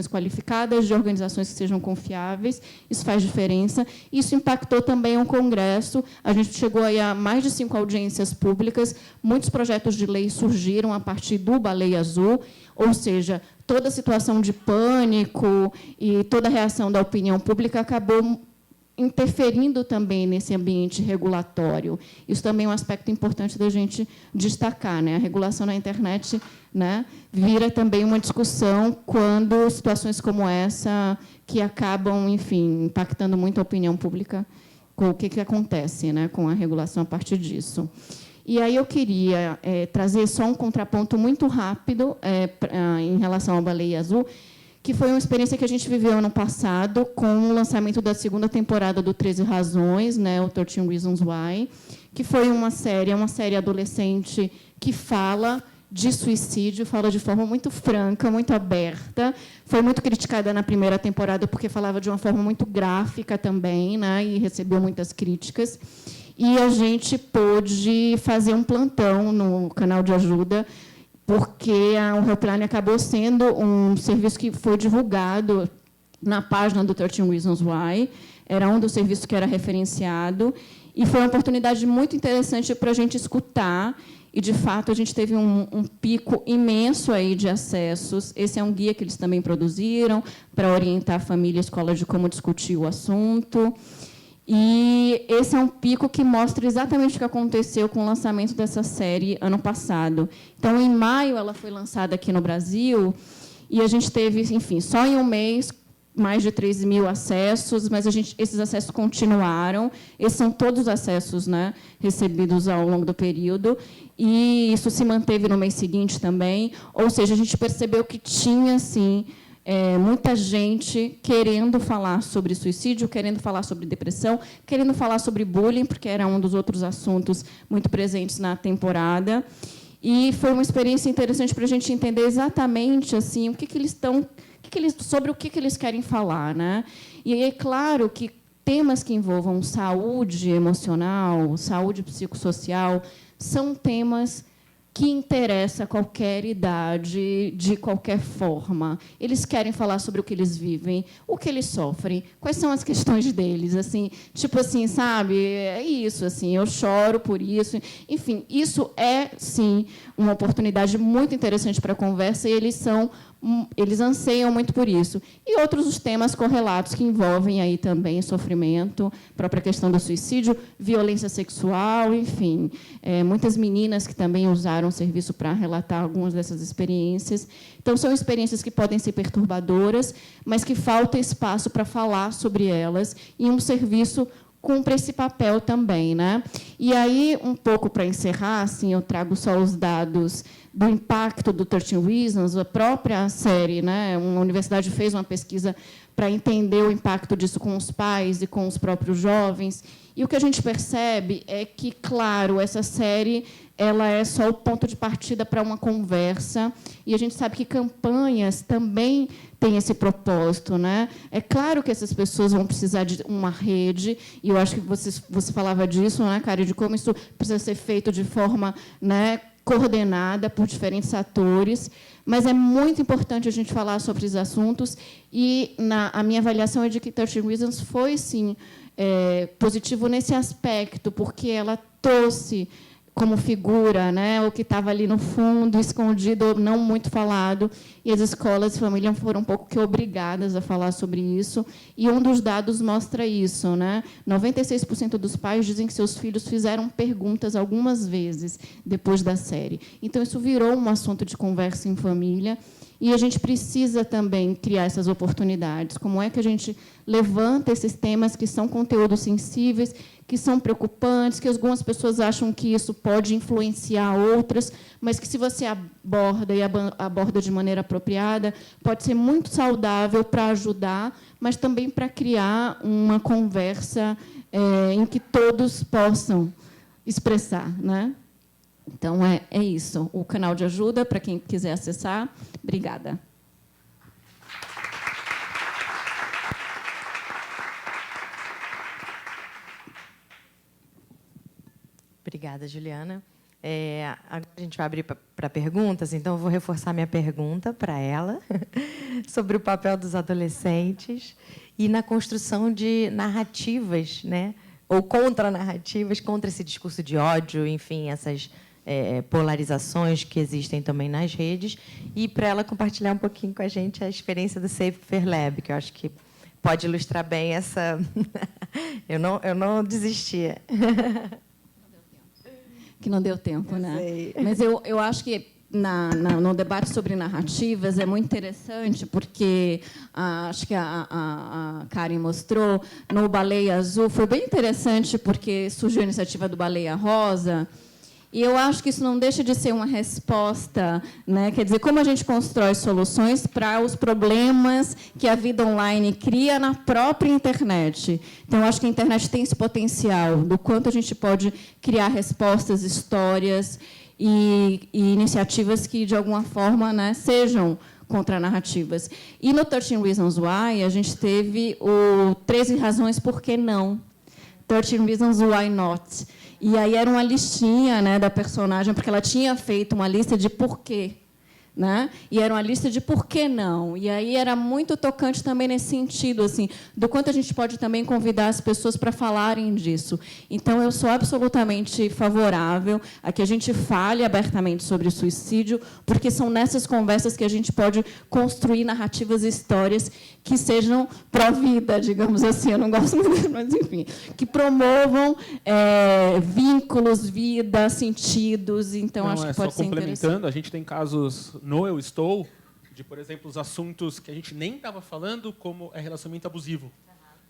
qualificadas, de organizações que sejam confiáveis. Isso faz diferença. Isso impactou também o Congresso. A gente chegou aí a mais de 5 audiências públicas. Muitos projetos de lei surgiram a partir do Baleia Azul, ou seja, toda a situação de pânico e toda a reação da opinião pública acabou interferindo também nesse ambiente regulatório. Isso também é um aspecto importante da gente destacar, né? A regulação na internet, né, vira também uma discussão quando situações como essa, que acabam, enfim, impactando muito a opinião pública, com o que acontece, né, com a regulação a partir disso. E aí eu queria trazer só um contraponto muito rápido em relação ao Baleia Azul, que foi uma experiência que a gente viveu ano passado com o lançamento da segunda temporada do 13 Razões, né, o 13 Reasons Why, que foi uma série adolescente que fala de suicídio, fala de forma muito franca, muito aberta. Foi muito criticada na primeira temporada porque falava de uma forma muito gráfica também, né, e recebeu muitas críticas. E a gente pôde fazer um plantão no canal de ajuda, porque o Helpline acabou sendo um serviço que foi divulgado na página do 13 Reasons Why, era um dos serviços que era referenciado, e foi uma oportunidade muito interessante para a gente escutar, e, de fato, a gente teve um pico imenso aí de acessos. Esse é um guia que eles também produziram para orientar a família e a escola de como discutir o assunto. E esse é um pico que mostra exatamente o que aconteceu com o lançamento dessa série ano passado. Então, em maio, ela foi lançada aqui no Brasil, e a gente teve, enfim, só em um mês, mais de 3.000 acessos, mas esses acessos continuaram. Esses são todos os acessos, né, recebidos ao longo do período, e isso se manteve no mês seguinte também. Ou seja, a gente percebeu que tinha, sim, muita gente querendo falar sobre suicídio, querendo falar sobre depressão, querendo falar sobre bullying, porque era um dos outros assuntos muito presentes na temporada. E foi uma experiência interessante para a gente entender exatamente assim o que eles estão, sobre o que eles querem falar, né? E é claro que temas que envolvam saúde emocional, saúde psicossocial, são temas que interessa qualquer idade, de qualquer forma. Eles querem falar sobre o que eles vivem, o que eles sofrem, quais são as questões deles, assim, tipo assim, sabe? É isso, assim, eu choro por isso. Enfim, isso é, sim, uma oportunidade muito interessante para a conversa, e eles anseiam muito por isso. E outros os temas correlatos que envolvem aí também sofrimento, própria questão do suicídio, violência sexual, enfim. Muitas meninas que também usaram o serviço para relatar algumas dessas experiências. Então, são experiências que podem ser perturbadoras, mas que falta espaço para falar sobre elas, e um serviço cumpre esse papel também, né? E aí, um pouco para encerrar, assim, eu trago só os dados do impacto do 13 Reasons, a própria série, né? Uma universidade fez uma pesquisa para entender o impacto disso com os pais e com os próprios jovens. E o que a gente percebe é que, claro, essa série ela é só o ponto de partida para uma conversa, e a gente sabe que campanhas também têm esse propósito, né? É claro que essas pessoas vão precisar de uma rede, e eu acho que você falava disso, né, Kari, de como isso precisa ser feito de forma, né, coordenada por diferentes atores, mas é muito importante a gente falar sobre esses assuntos, e a minha avaliação é de que 13 Reasons foi, sim, positivo nesse aspecto, porque ela trouxe como figura, né, o que estava ali no fundo, escondido, não muito falado, e as escolas e famílias foram um pouco que obrigadas a falar sobre isso, e um dos dados mostra isso, né? 96% dos pais dizem que seus filhos fizeram perguntas algumas vezes depois da série. Então, isso virou um assunto de conversa em família, e a gente precisa também criar essas oportunidades. Como é que a gente levanta esses temas que são conteúdos sensíveis, que são preocupantes, que algumas pessoas acham que isso pode influenciar outras, mas que, se você aborda e aborda de maneira apropriada, pode ser muito saudável para ajudar, mas também para criar uma conversa em que todos possam expressar, né? Então, é isso. O canal de ajuda, para quem quiser acessar. Obrigada. Obrigada, Juliana. Agora a gente vai abrir para perguntas, então eu vou reforçar minha pergunta para ela sobre o papel dos adolescentes e na construção de narrativas, né, ou contranarrativas contra esse discurso de ódio, enfim, essas polarizações que existem também nas redes, e para ela compartilhar um pouquinho com a gente a experiência do Safer Lab, que eu acho que pode ilustrar bem essa... eu não desisti. Que não deu tempo, né? Sei. Mas eu acho que no debate sobre narrativas é muito interessante, porque acho que a Karen mostrou, no Baleia Azul, foi bem interessante, porque surgiu a iniciativa do Baleia Rosa, e eu acho que isso não deixa de ser uma resposta, né? Quer dizer, como a gente constrói soluções para os problemas que a vida online cria na própria internet. Então, eu acho que a internet tem esse potencial do quanto a gente pode criar respostas, histórias e iniciativas que, de alguma forma, né, sejam contranarrativas. E no 13 Reasons Why, a gente teve o 13 razões por que não. 13 Reasons Why Not. E aí era uma listinha, né, da personagem, porque ela tinha feito uma lista de porquê. Né? E era uma lista de por que não. E aí era muito tocante também nesse sentido, assim, do quanto a gente pode também convidar as pessoas para falarem disso. Então, eu sou absolutamente favorável a que a gente fale abertamente sobre o suicídio, porque são nessas conversas que a gente pode construir narrativas e histórias que sejam pró-vida, digamos assim. Eu não gosto muito, mas, enfim, que promovam vínculos, vida, sentidos. Então, acho que pode ser interessante. Só complementando, a gente tem casos no Eu Estou, de, por exemplo, os assuntos que a gente nem estava falando, como é relacionamento abusivo.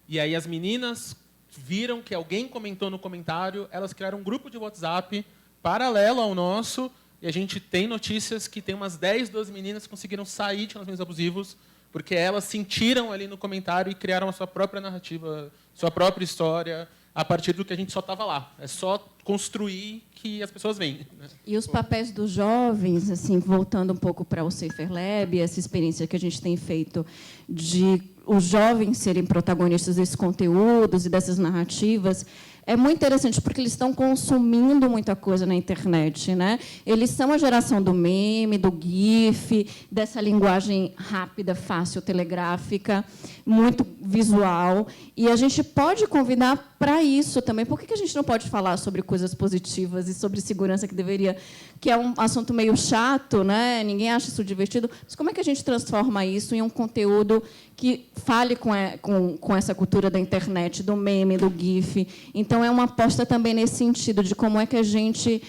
E aí as meninas viram que alguém comentou no comentário, elas criaram um grupo de WhatsApp paralelo ao nosso, e a gente tem notícias que tem umas 10, 12 meninas que conseguiram sair de relacionamentos abusivos, porque elas sentiram ali no comentário e criaram a sua própria narrativa, sua própria história, a partir do que a gente só estava lá. É só construir que as pessoas veem. Né? E os papéis dos jovens, assim, voltando um pouco para o Safer Lab, essa experiência que a gente tem feito de os jovens serem protagonistas desses conteúdos e dessas narrativas, é muito interessante, porque eles estão consumindo muita coisa na internet, né? Eles são a geração do meme, do GIF, dessa linguagem rápida, fácil, telegráfica, muito visual. E a gente pode convidar para isso também. Por que a gente não pode falar sobre coisas positivas e sobre segurança, que é um assunto meio chato, né? Ninguém acha isso divertido. Mas como é que a gente transforma isso em um conteúdo que fale com essa cultura da internet, do meme, do GIF? Então, é uma aposta também nesse sentido, de como é que a gente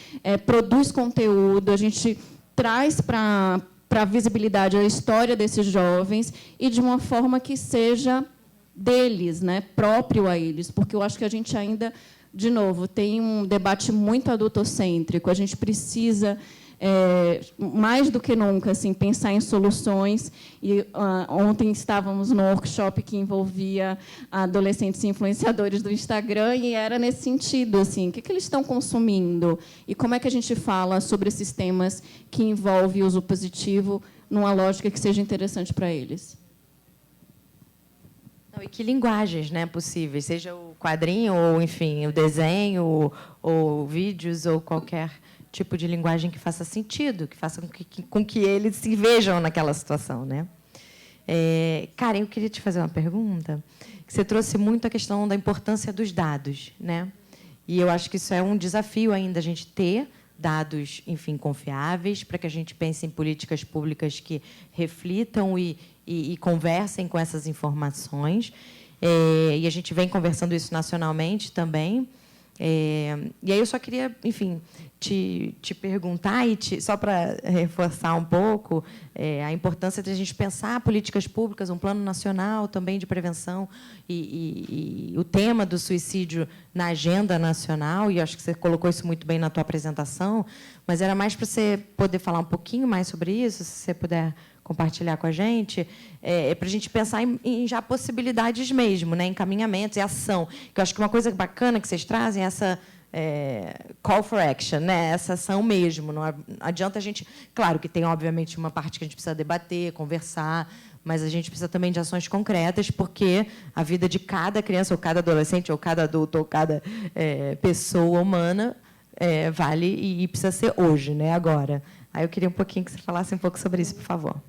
produz conteúdo, a gente traz para a visibilidade a história desses jovens e de uma forma que seja deles, né, próprio a eles. Porque eu acho que a gente ainda, de novo, tem um debate muito adultocêntrico. A gente precisa, mais do que nunca, assim, pensar em soluções. E ontem estávamos num workshop que envolvia adolescentes e influenciadores do Instagram, e era nesse sentido, assim, o que eles estão consumindo e como é que a gente fala sobre esses temas que envolvem o uso positivo numa lógica que seja interessante para eles. Não, e que linguagens, né, possíveis, seja o quadrinho ou, enfim, o desenho ou vídeos ou qualquer tipo de linguagem que faça sentido, que faça com que eles se vejam naquela situação, né? Karen, eu queria te fazer uma pergunta. Você trouxe muito a questão da importância dos dados, né? E eu acho que isso é um desafio ainda, a gente ter dados, enfim, confiáveis, para que a gente pense em políticas públicas que reflitam e conversem com essas informações. E a gente vem conversando isso nacionalmente também. E aí eu só queria, enfim, te perguntar, só para reforçar um pouco a importância de a gente pensar políticas públicas, um plano nacional também de prevenção e o tema do suicídio na agenda nacional, e acho que você colocou isso muito bem na tua apresentação, mas era mais para você poder falar um pouquinho mais sobre isso, se você puder compartilhar com a gente, para a gente pensar em já possibilidades mesmo, né, encaminhamentos e ação. Que eu acho que uma coisa bacana que vocês trazem é essa call for action, né, essa ação mesmo. Não adianta a gente... Claro que tem, obviamente, uma parte que a gente precisa debater, conversar, mas a gente precisa também de ações concretas, porque a vida de cada criança, ou cada adolescente, ou cada adulto, ou cada pessoa humana vale e precisa ser hoje, né, agora. Aí eu queria um pouquinho que você falasse um pouco sobre isso, por favor.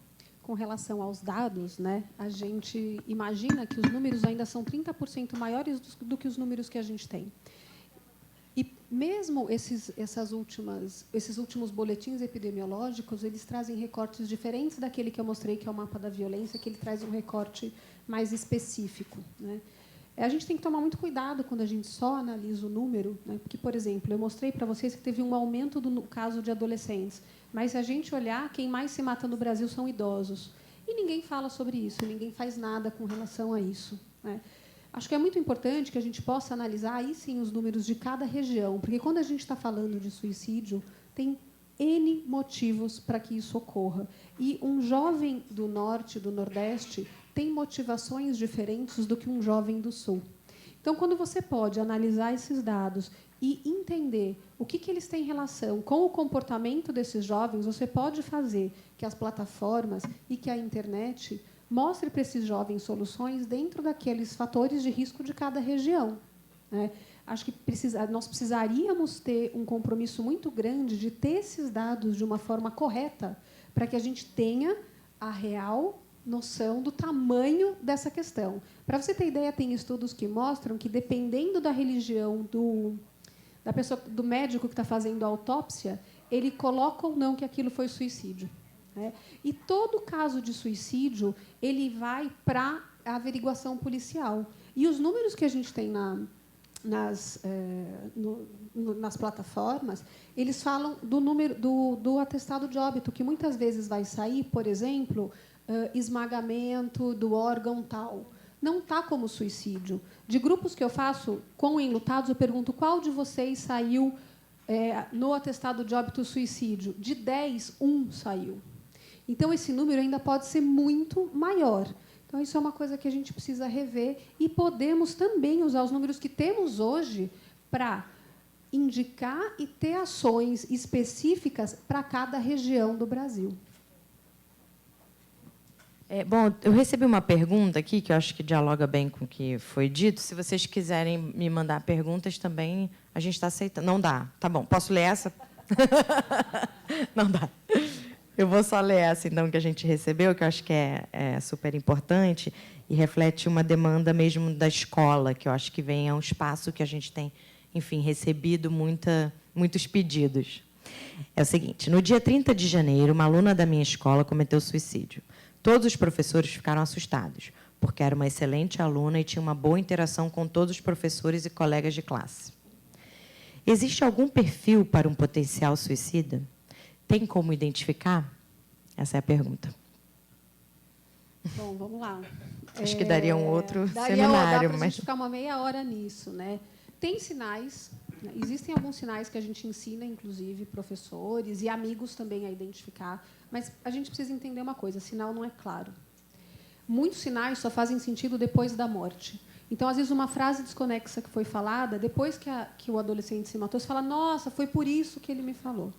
Com relação aos dados, né, a gente imagina que os números ainda são 30% maiores do que os números que a gente tem. E mesmo esses últimos boletins epidemiológicos, eles trazem recortes diferentes daquele que eu mostrei, que é o mapa da violência, que ele traz um recorte mais específico, né? A gente tem que tomar muito cuidado quando a gente só analisa o número, né? Porque, por exemplo, eu mostrei para vocês que teve um aumento no caso de adolescentes, mas se a gente olhar, quem mais se mata no Brasil são idosos. E ninguém fala sobre isso, ninguém faz nada com relação a isso, né? Acho que é muito importante que a gente possa analisar, aí sim, os números de cada região, porque, quando a gente está falando de suicídio, tem N motivos para que isso ocorra. E um jovem do Norte, do Nordeste, tem motivações diferentes do que um jovem do Sul. Então, quando você pode analisar esses dados e entender o que eles têm relação com o comportamento desses jovens, você pode fazer que as plataformas e que a internet mostre para esses jovens soluções dentro daqueles fatores de risco de cada região, né? Acho que nós precisaríamos ter um compromisso muito grande de ter esses dados de uma forma correta, para que a gente tenha a real noção do tamanho dessa questão. Para você ter ideia, tem estudos que mostram que, dependendo da religião da pessoa, do médico que está fazendo a autópsia, ele coloca ou não que aquilo foi suicídio, né? E todo caso de suicídio ele vai para a averiguação policial. E os números que a gente tem nas plataformas, eles falam do número do atestado de óbito, que muitas vezes vai sair, por exemplo, esmagamento do órgão tal. Não está como suicídio. De grupos que eu faço com enlutados, eu pergunto qual de vocês saiu no atestado de óbito suicídio. De 10, 1 saiu. Então, esse número ainda pode ser muito maior. Então, isso é uma coisa que a gente precisa rever, e podemos também usar os números que temos hoje para indicar e ter ações específicas para cada região do Brasil. Bom, eu recebi uma pergunta aqui, que eu acho que dialoga bem com o que foi dito. Se vocês quiserem me mandar perguntas também, a gente está aceitando. Não dá. Tá bom, posso ler essa? Não dá. Eu vou só ler essa, então, que a gente recebeu, que eu acho que é super importante e reflete uma demanda mesmo da escola, que eu acho que vem a um espaço que a gente tem, enfim, recebido muitos pedidos. É o seguinte: no dia 30 de janeiro, uma aluna da minha escola cometeu suicídio. Todos os professores ficaram assustados, porque era uma excelente aluna e tinha uma boa interação com todos os professores e colegas de classe. Existe algum perfil para um potencial suicida? Tem como identificar? Essa é a pergunta. Bom, vamos lá. Acho que daria um outro seminário. Dá para a gente ficar uma meia hora nisso, né? Tem sinais, né? Existem alguns sinais que a gente ensina, inclusive, professores e amigos também a identificar, mas a gente precisa entender uma coisa: sinal não é claro. Muitos sinais só fazem sentido depois da morte. Então, às vezes, uma frase desconexa que foi falada, depois que o adolescente se matou, você fala: nossa, foi por isso que ele me falou.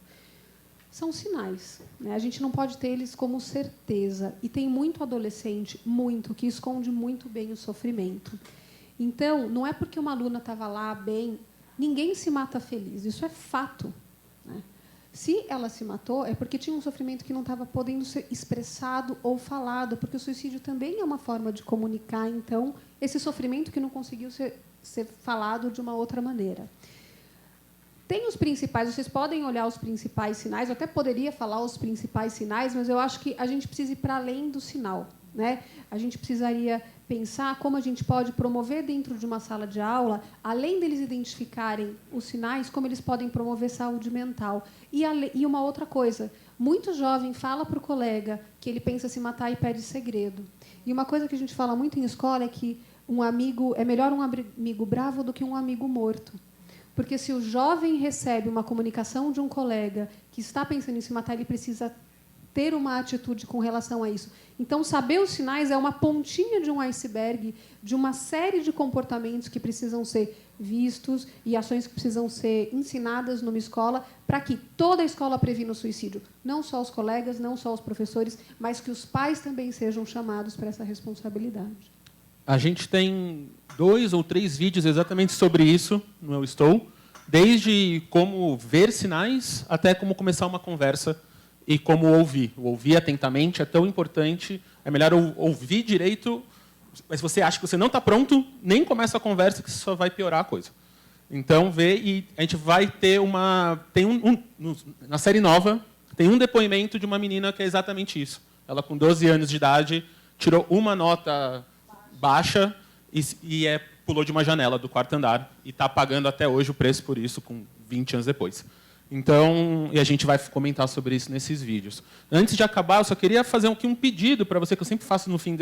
São sinais, né? A gente não pode ter eles como certeza. E tem muito adolescente, que esconde muito bem o sofrimento. Então, não é porque uma aluna estava lá bem, ninguém se mata feliz. Isso é fato, né? Se ela se matou, é porque tinha um sofrimento que não estava podendo ser expressado ou falado, porque o suicídio também é uma forma de comunicar, então, esse sofrimento que não conseguiu ser falado de uma outra maneira. Tem os principais, vocês podem olhar os principais sinais, eu até poderia falar os principais sinais, mas eu acho que a gente precisa ir para além do sinal, né? A gente precisaria pensar como a gente pode promover dentro de uma sala de aula, além deles identificarem os sinais, como eles podem promover saúde mental. E uma outra coisa, muito jovem fala para o colega que ele pensa se matar e pede segredo. E uma coisa que a gente fala muito em escola é que é melhor um amigo bravo do que um amigo morto. Porque, se o jovem recebe uma comunicação de um colega que está pensando em se matar, ele precisa ter uma atitude com relação a isso. Então, saber os sinais é uma pontinha de um iceberg de uma série de comportamentos que precisam ser vistos e ações que precisam ser ensinadas numa escola para que toda a escola previna o suicídio. Não só os colegas, não só os professores, mas que os pais também sejam chamados para essa responsabilidade. A gente tem 2 ou 3 vídeos exatamente sobre isso no Eu Estou, desde como ver sinais até como começar uma conversa e como ouvir. O ouvir atentamente é tão importante, é melhor ouvir direito, mas se você acha que você não está pronto, nem começa a conversa, que isso só vai piorar a coisa. Então, vê, e a gente vai ter uma... na série nova, tem um depoimento de uma menina que é exatamente isso. Ela, com 12 anos de idade, tirou uma nota baixa e pulou de uma janela do 4º andar e está pagando até hoje o preço por isso, com 20 anos depois. Então, e a gente vai comentar sobre isso nesses vídeos. Antes de acabar, eu só queria fazer aqui um pedido para você, que eu sempre faço no fim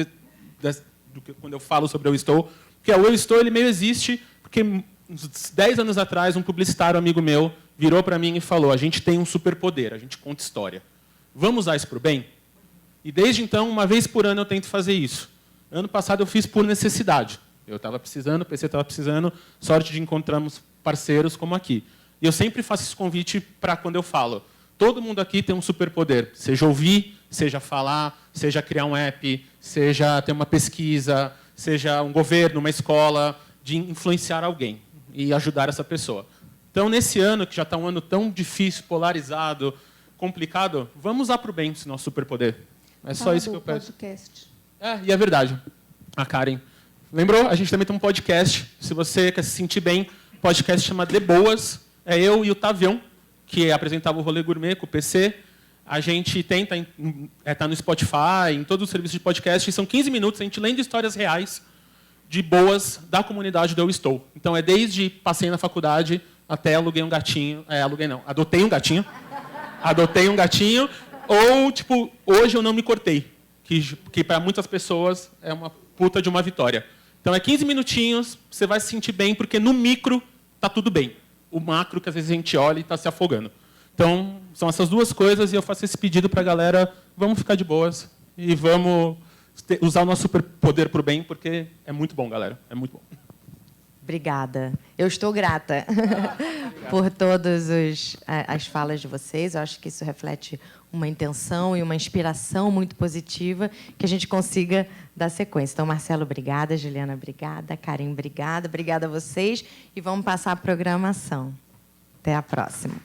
quando eu falo sobre o Eu Estou, que o Eu Estou ele meio existe porque uns 10 anos atrás, um publicitário amigo meu virou para mim e falou: a gente tem um superpoder, a gente conta história. Vamos usar isso para o bem? E desde então, uma vez por ano, eu tento fazer isso. Ano passado, eu fiz por necessidade. Eu estava precisando, o PC estava precisando, sorte de encontrarmos parceiros como aqui. E eu sempre faço esse convite para quando eu falo. Todo mundo aqui tem um superpoder, seja ouvir, seja falar, seja criar um app, seja ter uma pesquisa, seja um governo, uma escola, de influenciar alguém e ajudar essa pessoa. Então, nesse ano, que já está um ano tão difícil, polarizado, complicado, vamos usar para o bem esse nosso superpoder. É só isso que eu peço. Podcast. E é verdade. A Karen lembrou? A gente também tem um podcast. Se você quer se sentir bem, o podcast chama De Boas. É eu e o Tavião, que apresentava o Rolê Gourmet com o PC. A gente tenta estar no Spotify, em todos os serviços de podcast. E são 15 minutos, a gente lendo histórias reais de boas da comunidade do Eu Estou. Então, é desde passei na faculdade até aluguei um gatinho. Aluguei não, adotei um gatinho. Adotei um gatinho. Ou, tipo, hoje eu não me cortei. Que para muitas pessoas é uma puta de uma vitória. Então, é 15 minutinhos, você vai se sentir bem, porque no micro está tudo bem. O macro, que às vezes a gente olha e está se afogando. Então, são essas duas coisas, e eu faço esse pedido para a galera: vamos ficar de boas e vamos usar o nosso superpoder para o bem, porque é muito bom, galera. É muito bom. Obrigada. Eu estou grata por todas as falas de vocês. Eu acho que isso reflete uma intenção e uma inspiração muito positiva, que a gente consiga dar sequência. Então, Marcelo, obrigada. Juliana, obrigada. Karen, obrigada. Obrigada a vocês. E vamos passar a programação. Até a próxima.